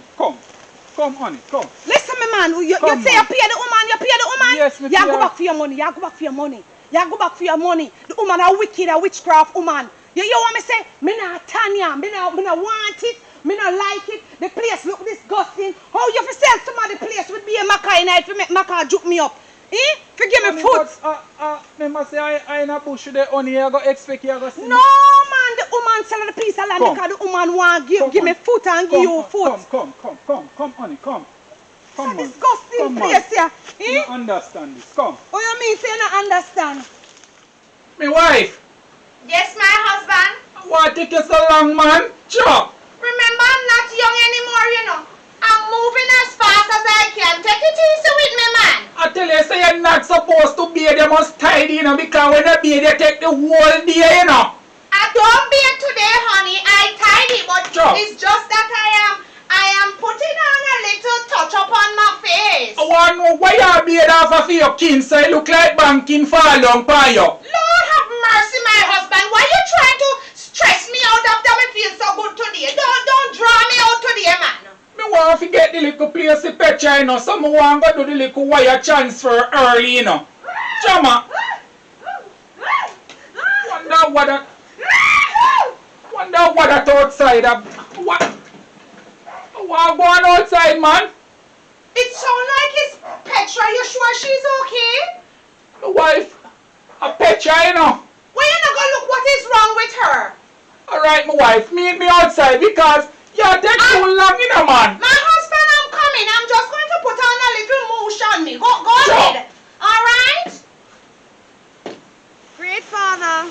Come, honey, come. Listen me man, you Come, say man. you pay the woman, Yes, me you pay go her. back for your money, you go back for your money. You go back for your money. The woman a wicked, a witchcraft woman. You want me say, me not Tanya, me not want it, me not like it. The place look disgusting. How you fi sell somebody place with be a maca in it, fi make maca juke me up? Eh? Fi give me Honey, foot. but, remember say I in a bush with the honey, I go expect you to see No man, the woman selling the piece of land Come. because the woman want give me on. foot and give you foot. Come, honey, come. Come, It's a man. disgusting Come, man. place here. You Eh? don't understand this, come. What you mean say you not understand? My wife, Yes, my husband. why take you so long, man? Chop. Remember, I'm not young anymore, you know. I'm moving as fast as I can. Take it easy with me, man. I tell you, say you're not supposed to bathe, you must tidy, you know, because when you bathe, you take the whole day, you know. I don't bathe today, honey. I tidy, but Sure. it's just that I am putting on a little touch up on my face. I want to know why you bathe off of your kin, so you look like banking fall down for you. Lord have mercy, my husband. Why you trying to stress me out after me feel so good today? Don't draw me out today, man. Me want to get the little place in Petra, you know, so I want to do the little wire transfer early, you know. Chama, wonder what that outside of, what go on outside, man? It sounds like it's Petra. You sure she's okay? My wife, a Petra, you know. Why you not gonna look what is wrong with her? Alright, my wife, meet me outside because you take too long, you know, man. My husband, I'm coming. I'm just going to put on a little mousse on me. Go Sure. ahead. All right? Great Father,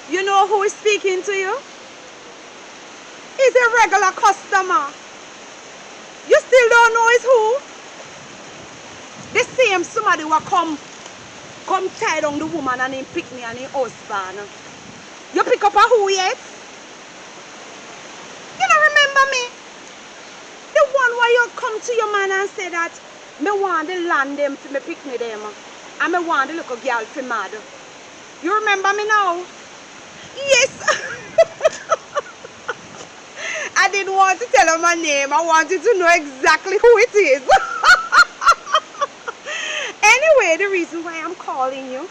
you know who is speaking to you? He's a regular customer. You still don't know is who? The same somebody will come tie down the woman and him pick me and him husband. You pick up a who yet? You don't remember me? The one where you come to your man and say that me want the land them to me pick me them and me want the little girl for mad. You remember me now? Yes. I didn't want to tell her my name. I wanted to know exactly who it is. Anyway, the reason why I'm calling you,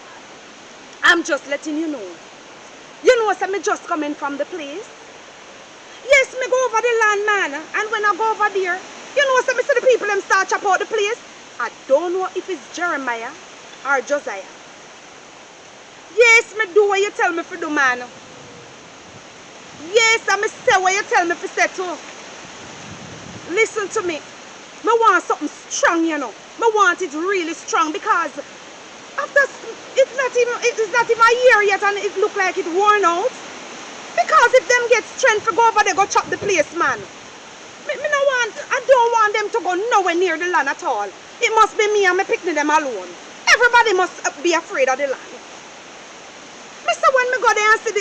I'm just letting you know. You know, so me just coming from the place. Yes, me go over the land, man. And when I go over there, you know, so me see the people them start chop out the place. I don't know if it's Jeremiah or Josiah. Yes, me do what you tell me to do, man. Yes, I me say what you tell me to say too. Listen to me. Me want something strong, you know. Me want it really strong because after it's not even a year yet and it look like it worn out. Because if them get strength to go over there, go chop the place, man. I don't want them to go nowhere near the land at all. It must be me and me picking them alone. Everybody must be afraid of the land. Mister, when me go there and see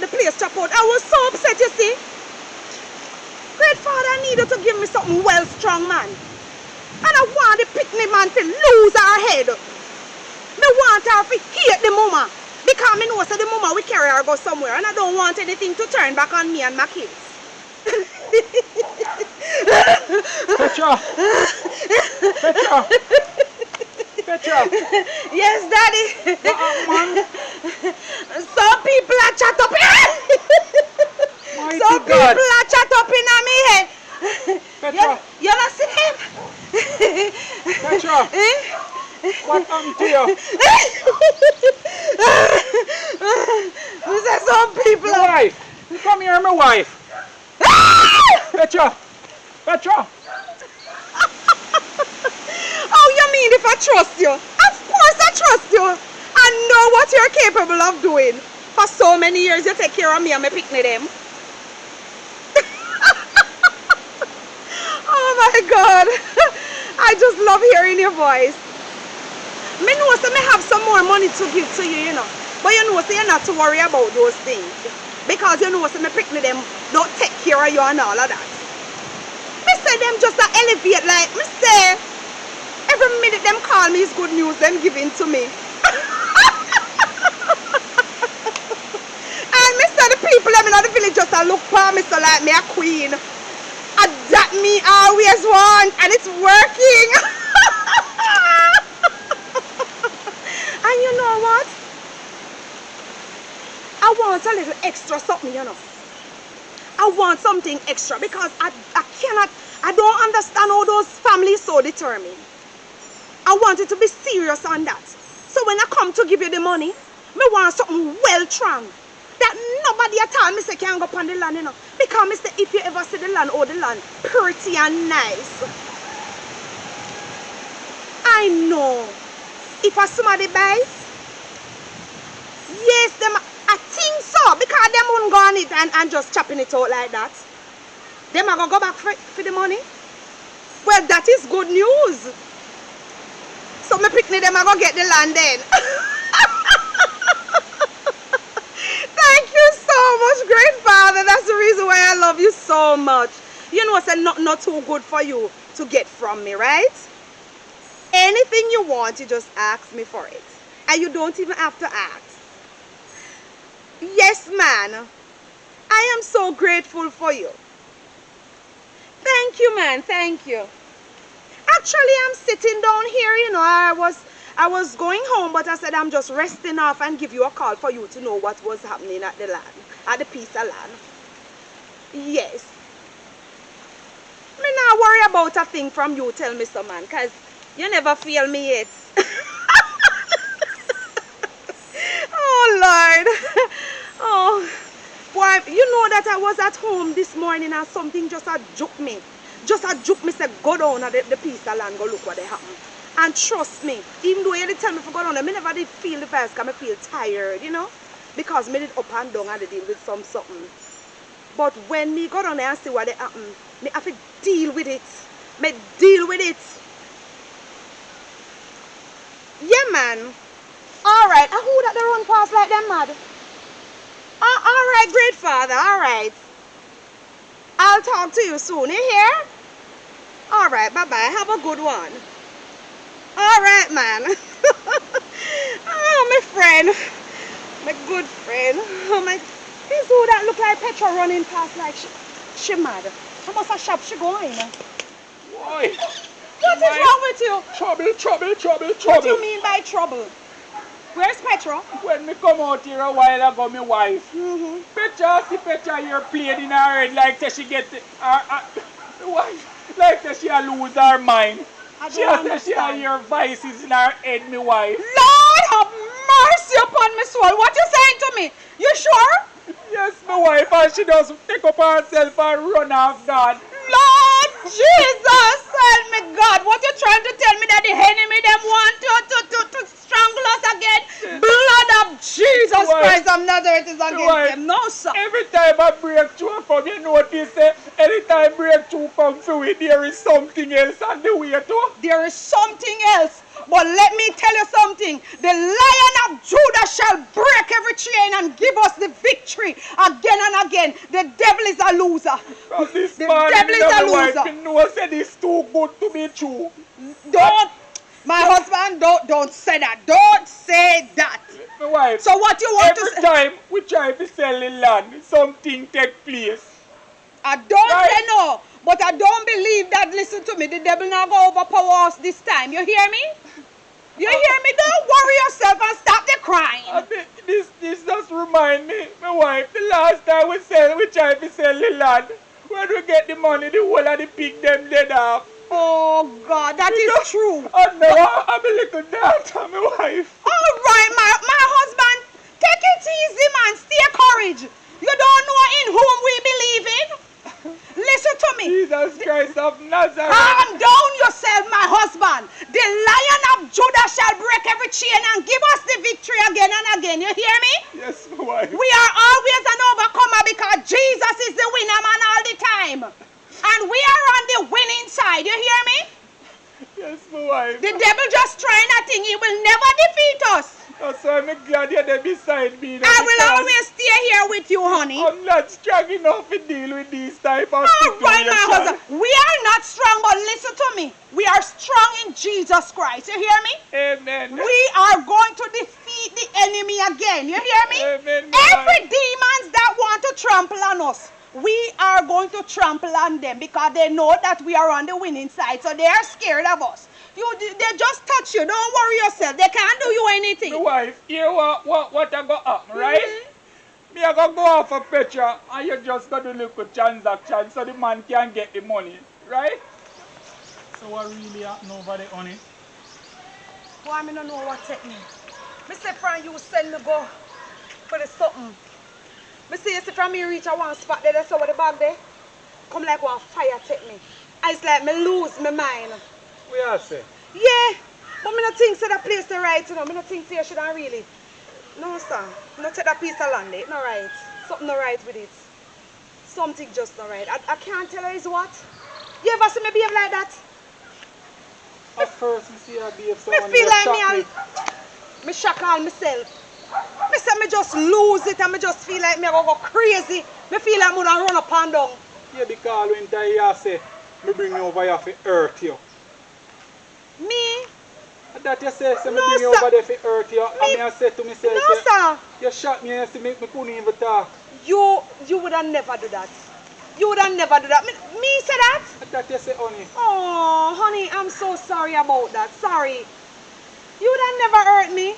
the place chop out, I was so upset, you see. Great Father, I needed to give me something well strong, man. And I want the picnic man to lose her head. Me want her to hate the mama. The Because I know so the moment we carry her go somewhere and I don't want anything to turn back on me and my kids. Petra! Petra! Petra! Yes, Daddy. Man. Some people are chat up Mighty Some God. people are chat up in my head. Petra! You not see him? Petra! What happened to you? You say some people My wife! Come here, my wife! Petra! Petra! Oh, you mean if I trust you? Of course I trust you. I know what you're capable of doing. For so many years you take care of me and my picnic them. Oh my God. I just love hearing your voice. Me know so me have some more money to give to you, you know. But you know so you're not to worry about those things. Because you know so me picnic them don't take care of you and all of that. Me say them just to elevate like me say every minute them call me is good news them giving to me. And me say the people them in the village just a look for me so like me a queen. And that me always want and it's working. And you know what? I want a little extra something, you know. I want something extra because I don't understand how those families so determined. I want it to be serious on that. So when I come to give you the money, me want something well strong. That nobody at all me say can go up on the land, you know. Because me say if you ever see the land, oh the land pretty and nice. I know. If somebody buys, yes, them I think so. Because them won't go on it and just chopping it out like that. Them are going to go back for the money. Well, that is good news. So me picnic them are going to get the land then. Thank you so much, great Father. That's the reason why I love you so much. You know, it's not too good for you to get from me, right? Anything you want, you just ask me for it. And you don't even have to ask. Yes, man. I am so grateful for you. Thank you, man. Thank you. Actually, I'm sitting down here, you know. I was going home, but I said I'm just resting off and give you a call for you to know what was happening at the land, at the piece of land. Yes. Me not worry about a thing from you, tell me so, man, because you never feel me yet. Oh, Lord. Oh, boy, you know that I was at home this morning and something just a juke me. Just a juke me, say, go down at the piece of land, go look what they happened. And trust me, even though you did tell me to go down there, I never did feel the vibes because I feel tired, you know. Because me did up and down and I deal with something. But when me go down there and see what they happen, me have to deal with it. Me deal with it. Yeah, man. Alright, and who that they run past like them mad? Alright, great Father, alright. I'll talk to you soon, you hear? Alright, bye-bye, have a good one. Alright, man. Oh, my friend. My good friend. Oh, my... This who that look like Petra running past like she mad. How much a shop she going? Why? What is wrong with you? Trouble, trouble, trouble, What trouble. do you mean by trouble? Where's Petra? When me come out here a while ago, my wife, Petra, see Petra here playing in her head like that she get the wife, like that she a lose her mind. She has she a hear voices in her head, my wife. Lord have mercy upon my soul. What you saying to me? You sure? Yes, my wife, and she does take up herself and run off God. Lord Jesus, help me God. What you trying to tell me that the enemy them want to strangle us again? Blood of Jesus Christ of Nazareth is against them. No, sir. Every time a breakthrough come, you notice anytime breakthrough come through it, there is something else on the way to. There is something else. But let me tell you something. The Lion of Judah shall break every chain and give us the victory again and again. The devil is a loser. The devil is a loser. You know, said it's too good to be true. Don't, my husband, don't say that. Don't say that. My wife. So what you want to Every say? time we try to sell the land, something take place. I don't Right. say no, but I don't believe that. Listen to me, the devil not go overpower us this time. You hear me? You hear me? Don't worry yourself and stop the I crying. mean, this just remind me, my wife, the last time we tried to sell the land, when we get the money, the whole of the pig them dead off. Oh God, that is true. Oh no, I'm a little daughter, my wife. All right, my husband, take it easy, man. Stay courage. You don't know in whom we believe in. Listen to me. Jesus Christ of Nazareth. Calm down yourself, my husband. The Lion of Judah shall break every chain and give us the victory again and again. You hear me? Yes, my wife. We are always an overcomer because Jesus is the winner man all the time. And we are on the winning side. You hear me? Yes, my wife. The devil just trying a thing. He will never defeat us. That's why I'm glad you're there beside me. I will always stay here with you, honey. I'm not strong enough to deal with these type of All right, my situations. husband. We are not strong, but listen to me. We are strong in Jesus Christ. You hear me? Amen. We are going to defeat the enemy again. You hear me? Amen, my Every wife. demons that want to trample on us, we are going to trample on them because they know that we are on the winning side. So they are scared of us. They just touch you. Don't worry yourself. They can't do you anything. My wife, hear what I got happen, right? Me I go off of Petra and you just got to look at transaction so the man can get the money, right? So what really happen over the honey? Why I don't know what's happening. Me say from you send me go for the something. Me say you see from me reach a one spot there, that's over the bag there. Come like one fire take me. And it's like me lose my mind. We are say. Yeah, but me not think say that place the right, you know. Me not think say you shouldn't really. No, sir. No take that piece of land, it's not right. Something not right with it. Something just not right. I can't tell her is what. You ever see me behave like that? At first me see her behave so Me feel like me shock all myself. Me say me just lose it and me just feel like me go crazy. Me feel like me done run up and down. Yeah, because when I say, me bring you over here to hurt you. Me? That you say, me No, bring you sir. over there to hurt you. And I say to myself, No, say, sir. you shot me and you see me couldn't even talk. You would have never do that. You would have never do that. Me say that? That you say, honey. Oh, honey, I'm so sorry about that. Sorry. You would have never hurt me.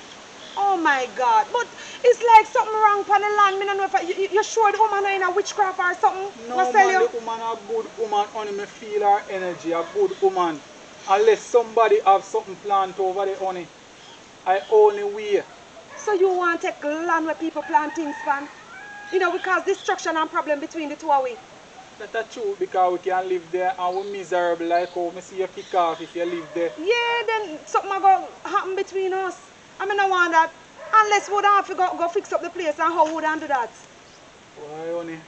Oh my God. But it's like something wrong on the land. Me don't know if you sure the woman in a witchcraft or something? No Must man, tell you. the woman a good woman, honey, me feel her energy, a good woman. Unless somebody have something planned over there, honey. I only way. So you want to take land where people plant things from? You know, because destruction and problem between the two of we. That's true because we can live there and we miserable like how me see you kick off if you live there. Yeah, then something going to happen between us. I mean, I want that. Unless would I have to go fix up the place, and how would I do that? Why, honey?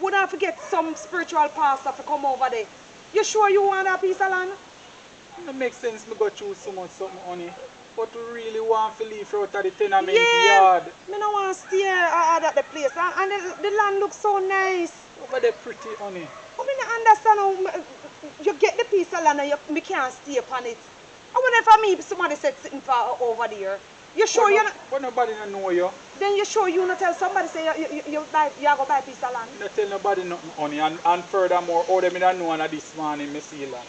Would I have to get some spiritual pastor to come over there? You sure you want that piece of land? It makes sense me go through so much something, honey. But we really want to leave out of the tenement Yeah, yard. I don't want to stay at the place. And the land looks so nice. Over there pretty, honey. I mean, I understand how you get the piece of land and me can't stay upon it. I wonder for me, somebody said sitting for over there. You sure you not? But nobody don't know you. Then you sure you not tell somebody say you are go buy a piece of land? Not tell nobody nothing, honey. And furthermore, all them don't know that this morning me see land.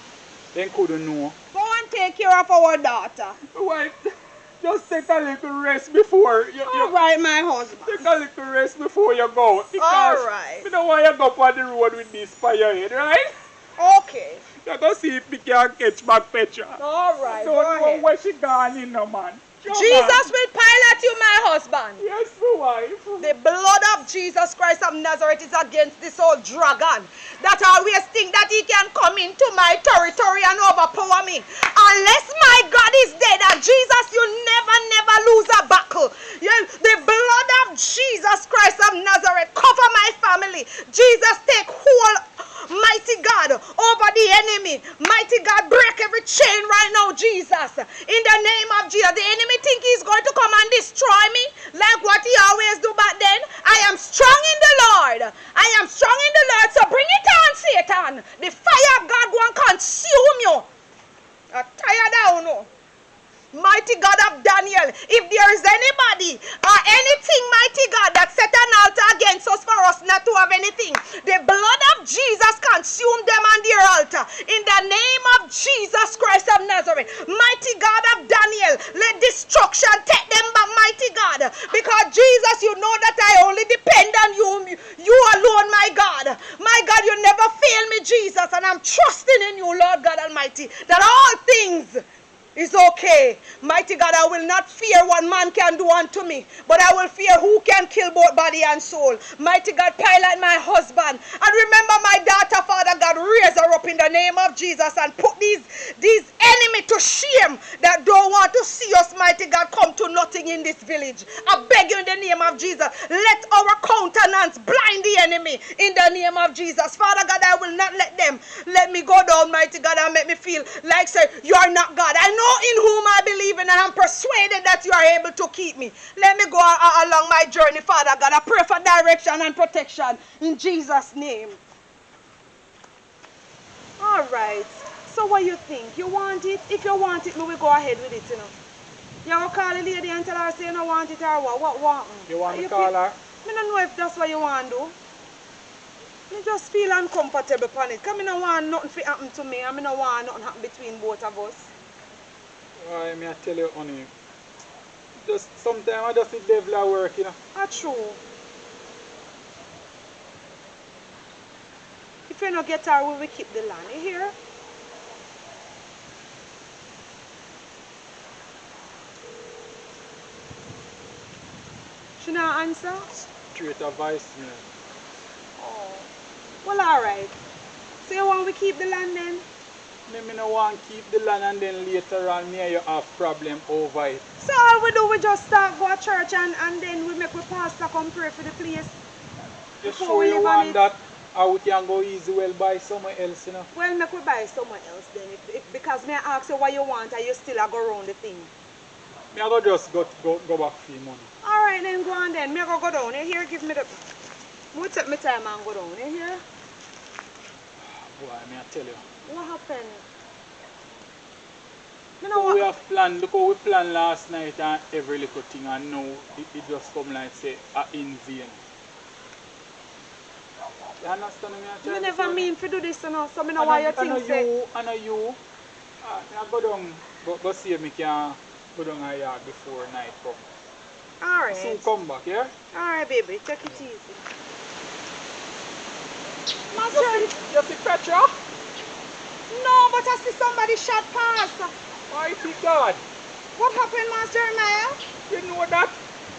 They couldn't know. Go and take care of our daughter. Wife, just take a little rest before you All right, my husband. take a little rest before you go. Because All right. we don't want you to go up on the road with this fire head, right? Okay. You go see if we can catch back Petra. All right. Don't Go know ahead. where she gone in, no man. Come Jesus on. will pilot you, my husband. Yes, my wife. The blood of Jesus Christ of Nazareth is against this old dragon that always think that he can come into my territory and overpower me. Unless my God is dead and Jesus, you never lose a battle. The blood of Jesus Christ of Nazareth cover my family. Jesus, take hold, mighty God, over the enemy. Mighty God, break every chain right now, Jesus. In the name of Jesus, the enemy think he's going to come and destroy me like what he always do back then. I am strong in the Lord. I am strong in the Lord. So bring it on, Satan. The fire of God go and consume you. I'm tired now, no. Mighty God. Almighty, that all things is okay. Mighty God, I will not fear what man can do unto me, but I will fear who can kill both body and soul. Mighty God, pilot my husband. And remember my daughter, Father God, raise her up in the name of Jesus and put these enemy to shame that don't want to see us, mighty God, come to nothing in this village. I beg you in the name of Jesus, let our countenance blind the enemy in the name of Jesus. Father God, I will not let them let me go down, mighty God, and make me feel like say you are not God. I know in whom I believe and I am persuaded that you are able to keep me. Let me go along my journey, Father God. I pray for direction and protection in Jesus' name. All right. So what you think? You want it? If you want it, we will go ahead with it, you know. You will call the lady and tell her say you don't want it or what? What want? You want to call her? I don't know if that's what you want to do. I just feel uncomfortable upon it. Because I don't want nothing to happen to me and I don't want nothing to happen between both of us. Why, I tell you, honey, just sometimes I just see devil at work, you know. That's true. If you don't get her, we will keep the land. You hear? She not answer? Straight a voicemail. Oh. Well, all right. So you want we keep the land then? Me no want to keep the land and then later on me and you have problem over it. So all we do, we just start go to church and then we make the pastor come pray for the place. You Before sure we you live on want it? that? Or we can go easy well buy somewhere else, you know? Well, make we buy somewhere else then. Because me ask you what you want and you still go around the thing. Me I go just go back for your money. All right, then go on then. Me go down. You hear? Give me the... We take my time and go down. You hear? Boy, me I tell you. What happened? You So know what? we have planned, look how we planned last night and every little thing and now it just come like say in vain. You understand me? Me never mean to do this, you know, so me know why you think say. I know you. I go down, go see if me can go down a yard before night come. Alright. Soon come back, yeah? Alright, baby, take it easy. You see Petra? No, but I see somebody shot past. Mighty God. What happened, Master Jeremiah? You know that?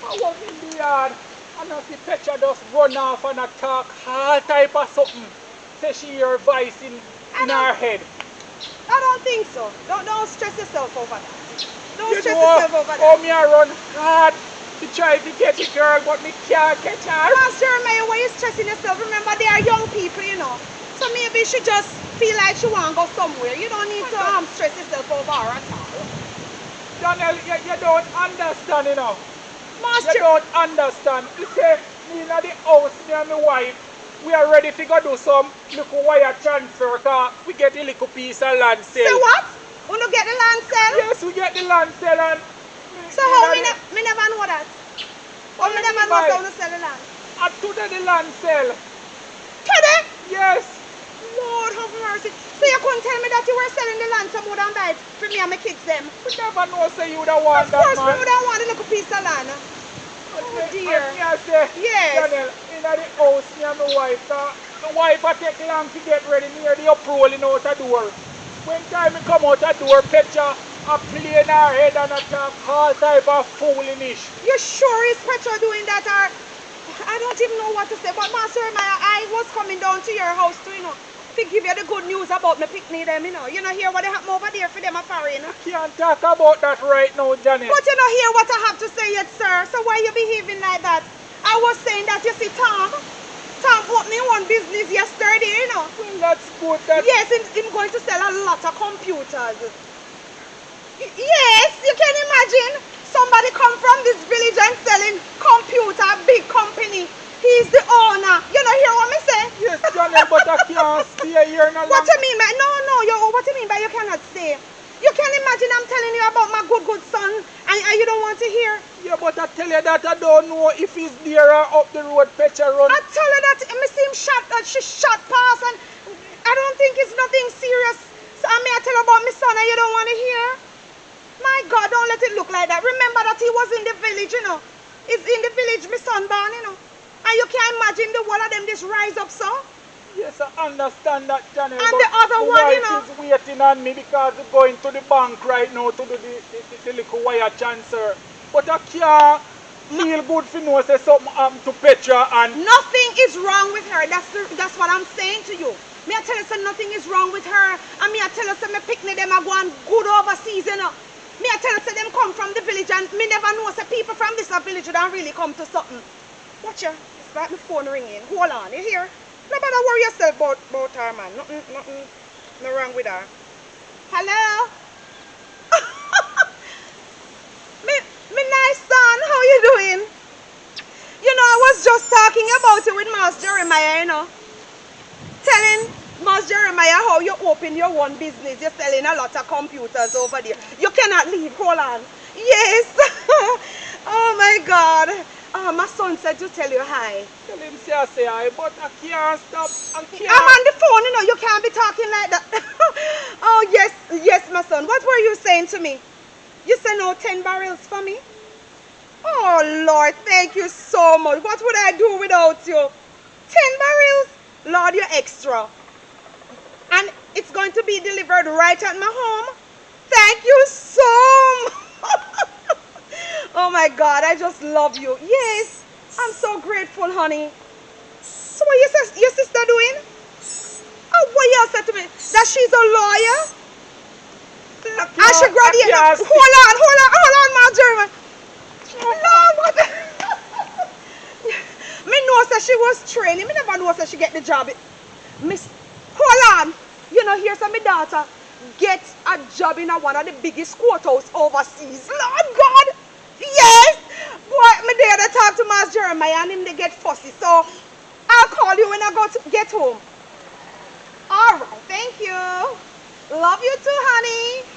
I was in the yard and I see Petra just run off and attack all type of something. Say she hear voice in her head. I don't think so. Don't stress yourself over that. Don't You stress know yourself over how that. me I run hard to try to catch a girl, but me can't catch her. Master Jeremiah, why you stressing yourself? Remember, they are young people, you know. So maybe she just feel like she want to go somewhere. You don't need to stress yourself over her at all. Daniel, you don't understand, you know. Master, You don't understand. You say, me in the house, me and my wife, we are ready to go do some little wire transfer because we get a little piece of land sale. say what? We don't get the land sale? Yes, we get the land sale and... So how me never know that? Or me never know how to sell the land? And today the land sale. Today? Yes. Lord have mercy. So you couldn't tell me that you were selling the land so more than buy it for me and my kids them? We never know say you would want Of that, course man. we would want a little piece of land. Oh dear. And me I say, Yes. Daniel, in the house, me and my wife, the wife I take long to get ready near the up rolling out the door. When time me come out the door, Petra a play in her head and attack all type of foolishness. You sure is Petra doing that or I don't even know what to say. But Master Jeremiah, I was coming down to your house too, you know, to give you the good news about my picnic them, you know. You know hear what they happen over there for them a foreign. Can't talk about that right now, Janet. But you know hear what I have to say yet, sir. So why you behaving like that? I was saying that you see Tom opening one business yesterday, you know. Well, that's good. That Yes, him going to sell a lot of computers. Yes, you can imagine somebody come from this village and selling computer, big company. He's the owner. You know hear what me say? Yes, Janet, but I can't stay here no What longer. you mean by what you mean by you cannot stay? You can imagine I'm telling you about my good son and you don't want to hear? Yeah, but I tell you that I don't know if he's there or up the road, Petra run. I tell her that me see him shot, she shot past and I don't think it's nothing serious. So I may tell her about my son and you don't want to hear? My God, don't let it look like that. Remember that he was in the village, you know. It's in the village my son born, you know. And you can't imagine the whole of them just rise up so. Yes, I understand that, Johnny. And But the other my one, you wife know. is waiting on me because we're going to the bank right now to do the little wire transfer. But I can't feel good for know say something happened to Petra and Nothing is wrong with her. That's what I'm saying to you. Me I tell you say nothing is wrong with her. And me I tell you say me picnic them are going good overseas, you know. Me I tell you say them come from the village and me never know say people from this village don't really come to something. Watch ya. It's like my phone ringing. Hold on, you hear? Nobody worry yourself about her, man. Nothing no wrong with her. Hello? me nice son, how you doing? You know, I was just talking about it with Mas Jeremiah, you know. Telling Mas Jeremiah how you open your own business. You're selling a lot of computers over there. You cannot leave. Hold on. Yes. Oh my God. My son said to tell you hi. tell him say I say hi, but I can't stop. I can't. I'm on the phone, you know. You can't be talking like that. Oh, yes, my son. What were you saying to me? You said no 10 barrels for me? Oh, Lord, thank you so much. What would I do without you? 10 barrels? Lord, you're extra. And it's going to be delivered right at my home. Thank you so much. Oh, my God, I just love you. Yes, I'm so grateful, honey. So what your sister doing? Oh, what you said to me? That she's a lawyer? I should graduate. Hold on, Marjorie. Lord, what the... Me know that she was training. Me never know that she get the job. Miss, hold on. You know, here's my daughter get a job in one of the biggest courthouse overseas. Lord God. Yes. Boy, me there to talk to Mas Jeremiah and him they get fussy. So I'll call you when I go to get home. All right. Thank you. Love you too, honey.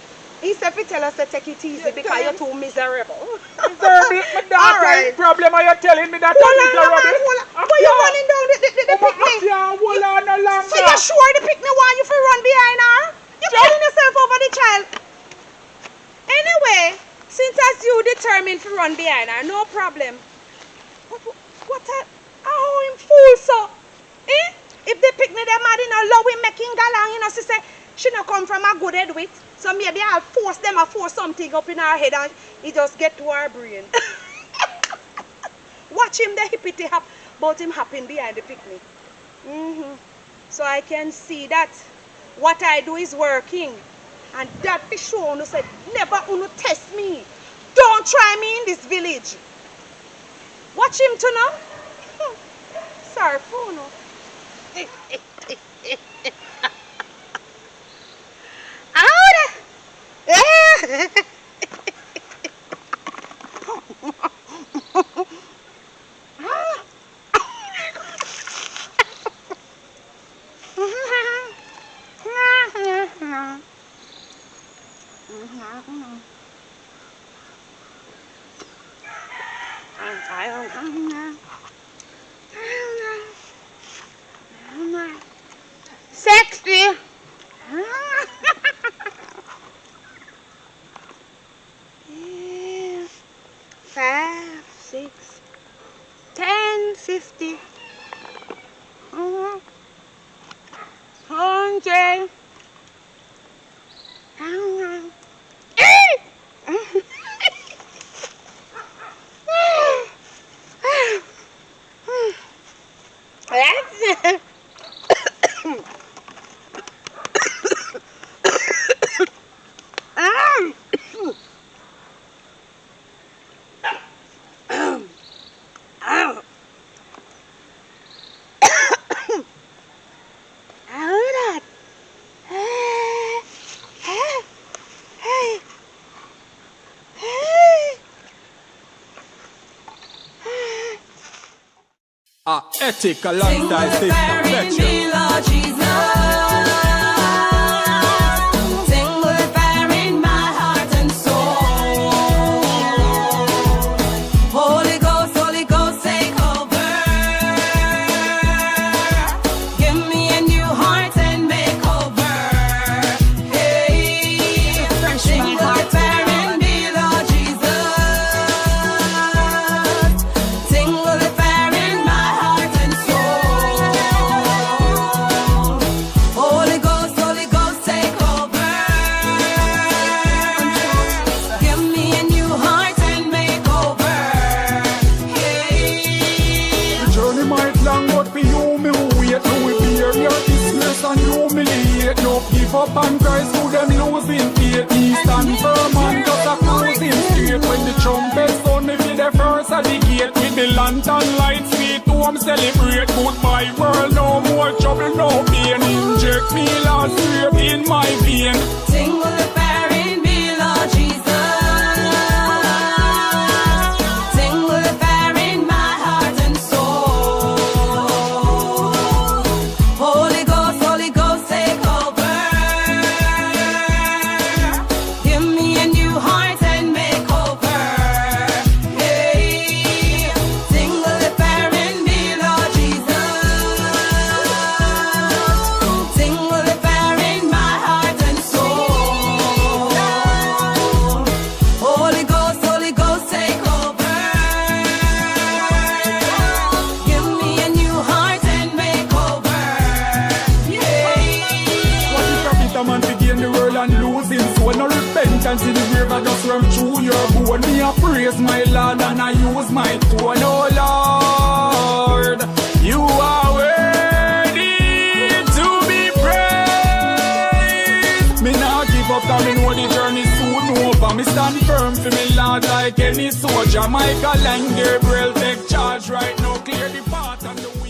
He said to tell us to take it easy because you're too miserable. Miserable? My daughter Alright. problem are you telling me that I'm miserable? Why you running down the picnic? I can't hold on no longer. So you're sure the picnic want you to run behind her? You're killing yourself over the child. Anyway, since as you determined to run behind her, no problem. What a how him fool so? Eh? If the picnic them mad in a low him making galang, you know, she not come from a good head with. So maybe I'll force something up in her head and it just get to her brain. Watch him the hippity hop about him hopping behind the picnic. So I can see that what I do is working. And that the show said, never unu test me. Don't try me in this village. Watch him to now. Sorry, phone. Sexy. 5, 6, 10, 50, 100. Ethic alongside Sister Petra. trumpet sound, me be the first at the gate. With the lantern lights, sweet home celebrate. Goodbye world, no more trouble, no pain. Inject me last straight in my vein. Sing will the fire in me, Lord Jesus. Sing will the fire in my heart and soul. Holy Ghost, take over. Give me a new heart and make over. Hey, sing will the fire in me, Lord Jesus. Sing will the fire in my heart and soul. Holy Ghost, take over. Give me a new heart and make over. Yeah. What is profit a man to gain the world and lose his soul? No repentance in the grave, I just run through your bone. Me I praise my Lord and I use my tone. Oh Lord, you are worthy to be praised. Me not give up, cause me know the journey soon over. Me stand firm for me Lord like any soldier. Michael and Gabriel take charge right now, clear the path and the way.